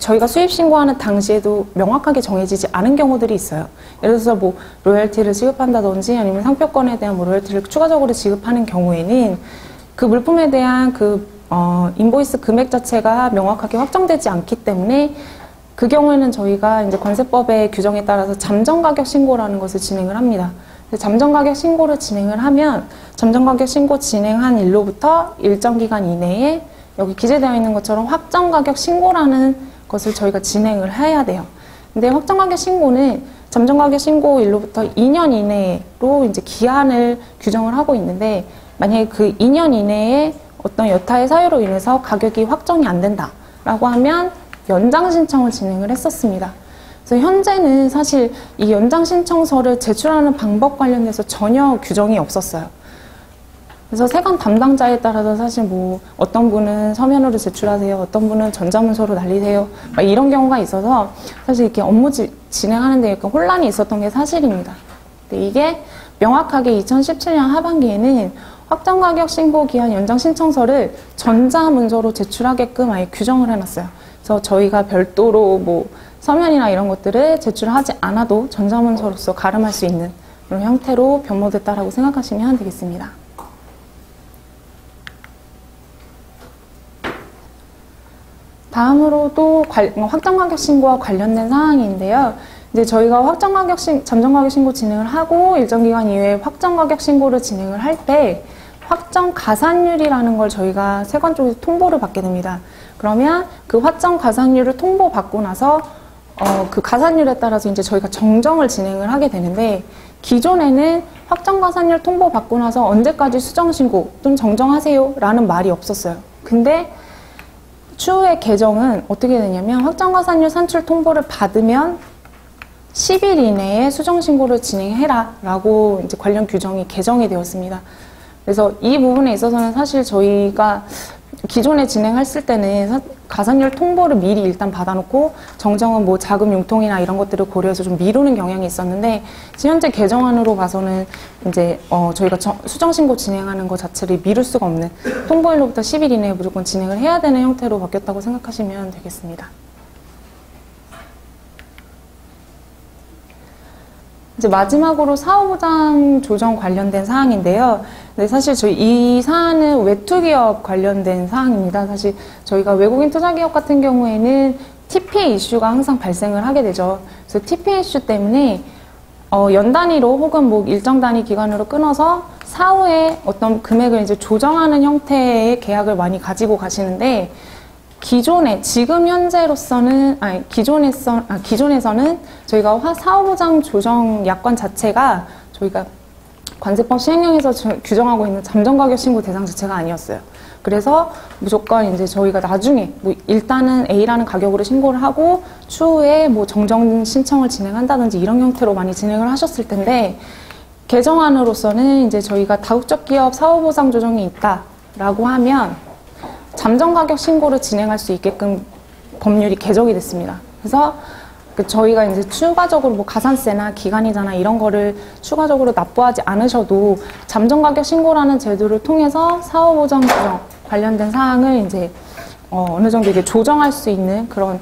저희가 수입 신고하는 당시에도 명확하게 정해지지 않은 경우들이 있어요. 예를 들어서 뭐 로열티를 지급한다든지 아니면 상표권에 대한 뭐 로열티를 추가적으로 지급하는 경우에는 그 물품에 대한 인보이스 금액 자체가 명확하게 확정되지 않기 때문에, 그 경우에는 저희가 이제 관세법의 규정에 따라서 잠정가격 신고라는 것을 진행을 합니다. 잠정가격 신고를 진행을 하면, 잠정가격 신고 진행한 일로부터 일정 기간 이내에 여기 기재되어 있는 것처럼 확정가격 신고라는 것을 저희가 진행을 해야 돼요. 근데 확정가격 신고는 잠정가격 신고 일로부터 2년 이내로 이제 기한을 규정을 하고 있는데, 만약에 그 2년 이내에 어떤 여타의 사유로 인해서 가격이 확정이 안 된다라고 하면 연장 신청을 진행을 했었습니다. 그래서 현재는 사실 이 연장 신청서를 제출하는 방법 관련해서 전혀 규정이 없었어요. 그래서 세관 담당자에 따라서 사실 뭐 어떤 분은 서면으로 제출하세요, 어떤 분은 전자문서로 날리세요, 막 이런 경우가 있어서 사실 이렇게 업무 진행하는 데 약간 혼란이 있었던 게 사실입니다. 근데 이게 명확하게 2017년 하반기에는 확정가격 신고 기한 연장 신청서를 전자문서로 제출하게끔 아예 규정을 해놨어요. 그래서 저희가 별도로 뭐 서면이나 이런 것들을 제출하지 않아도 전자문서로서 가름할 수 있는 그런 형태로 변모됐다라고 생각하시면 되겠습니다. 다음으로 또 확정가격 신고와 관련된 사항인데요. 이제 저희가 잠정가격 신고 진행을 하고 일정 기간 이후에 확정가격 신고를 진행을 할 때 확정 가산율이라는 걸 저희가 세관 쪽에서 통보를 받게 됩니다. 그러면 그 확정 가산율을 통보받고 나서 그 가산율에 따라서 이제 저희가 정정을 진행을 하게 되는데, 기존에는 확정 가산율 통보받고 나서 언제까지 수정 신고 또는 정정하세요 라는 말이 없었어요. 근데 추후에 개정은 어떻게 되냐면, 확정 가산율 산출 통보를 받으면 10일 이내에 수정 신고를 진행해라 라고 이제 관련 규정이 개정이 되었습니다. 그래서 이 부분에 있어서는 사실 저희가 기존에 진행했을 때는 가산율 통보를 미리 일단 받아놓고 정정은 뭐 자금 융통이나 이런 것들을 고려해서 좀 미루는 경향이 있었는데, 지금 현재 개정안으로 봐서는 이제 저희가 수정 신고 진행하는 것 자체를 미룰 수가 없는, 통보일로부터 10일 이내에 무조건 진행을 해야 되는 형태로 바뀌었다고 생각하시면 되겠습니다. 이제 마지막으로 사후보장 조정 관련된 사항인데요. 네, 사실 저희 이 사안은 외투기업 관련된 사항입니다. 사실 저희가 외국인 투자기업 같은 경우에는 TPA 이슈가 항상 발생을 하게 되죠. 그래서 TPA 이슈 때문에 연 단위로 혹은 뭐 일정 단위 기간으로 끊어서 사후에 어떤 금액을 이제 조정하는 형태의 계약을 많이 가지고 가시는데, 지금 현재로서는, 기존에서는 저희가 사후보장 조정 약관 자체가 저희가 관세법 시행령에서 규정하고 있는 잠정가격 신고 대상 자체가 아니었어요. 그래서 무조건 이제 저희가 나중에 뭐 일단은 A라는 가격으로 신고를 하고 추후에 뭐 정정 신청을 진행한다든지 이런 형태로 많이 진행을 하셨을 텐데, 개정안으로서는 이제 저희가 다국적 기업 사후보상 조정이 있다라고 하면 잠정 가격 신고를 진행할 수 있게끔 법률이 개정이 됐습니다. 그래서 저희가 이제 추가적으로 뭐 가산세나 기간이자나 이런 거를 추가적으로 납부하지 않으셔도 잠정 가격 신고라는 제도를 통해서 사후보장 조정 관련된 사항을 이제 어느 정도 이게 조정할 수 있는 그런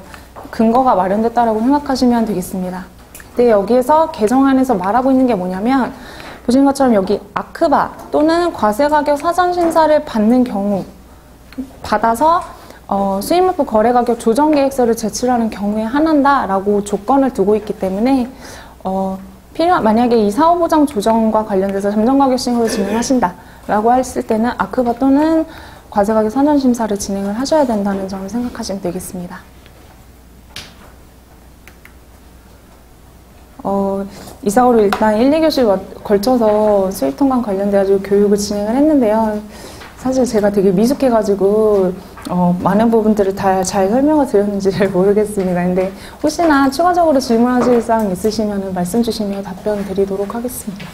근거가 마련됐다라고 생각하시면 되겠습니다. 근데 여기에서 개정안에서 말하고 있는 게 뭐냐면 보시는 것처럼 여기 아크바 또는 과세가격 사전심사를 받는 경우 받아서 수입물품 거래가격 조정계획서를 제출하는 경우에 한한다라고 조건을 두고 있기 때문에 만약에 이 사후보장 조정과 관련돼서 잠정가격 신고를 진행하신다라고 했을 때는 아크바 또는 과세가격 사전심사를 진행을 하셔야 된다는 점을 생각하시면 되겠습니다. 이 사고로 일단 1, 2교시 걸쳐서 수입통관 관련돼가지고 교육을 진행을 했는데요. 사실 제가 되게 미숙해가지고 많은 부분들을 다 잘 설명을 드렸는지를 모르겠습니다. 근데 혹시나 추가적으로 질문하실 사항 있으시면 말씀 주시면 답변 드리도록 하겠습니다.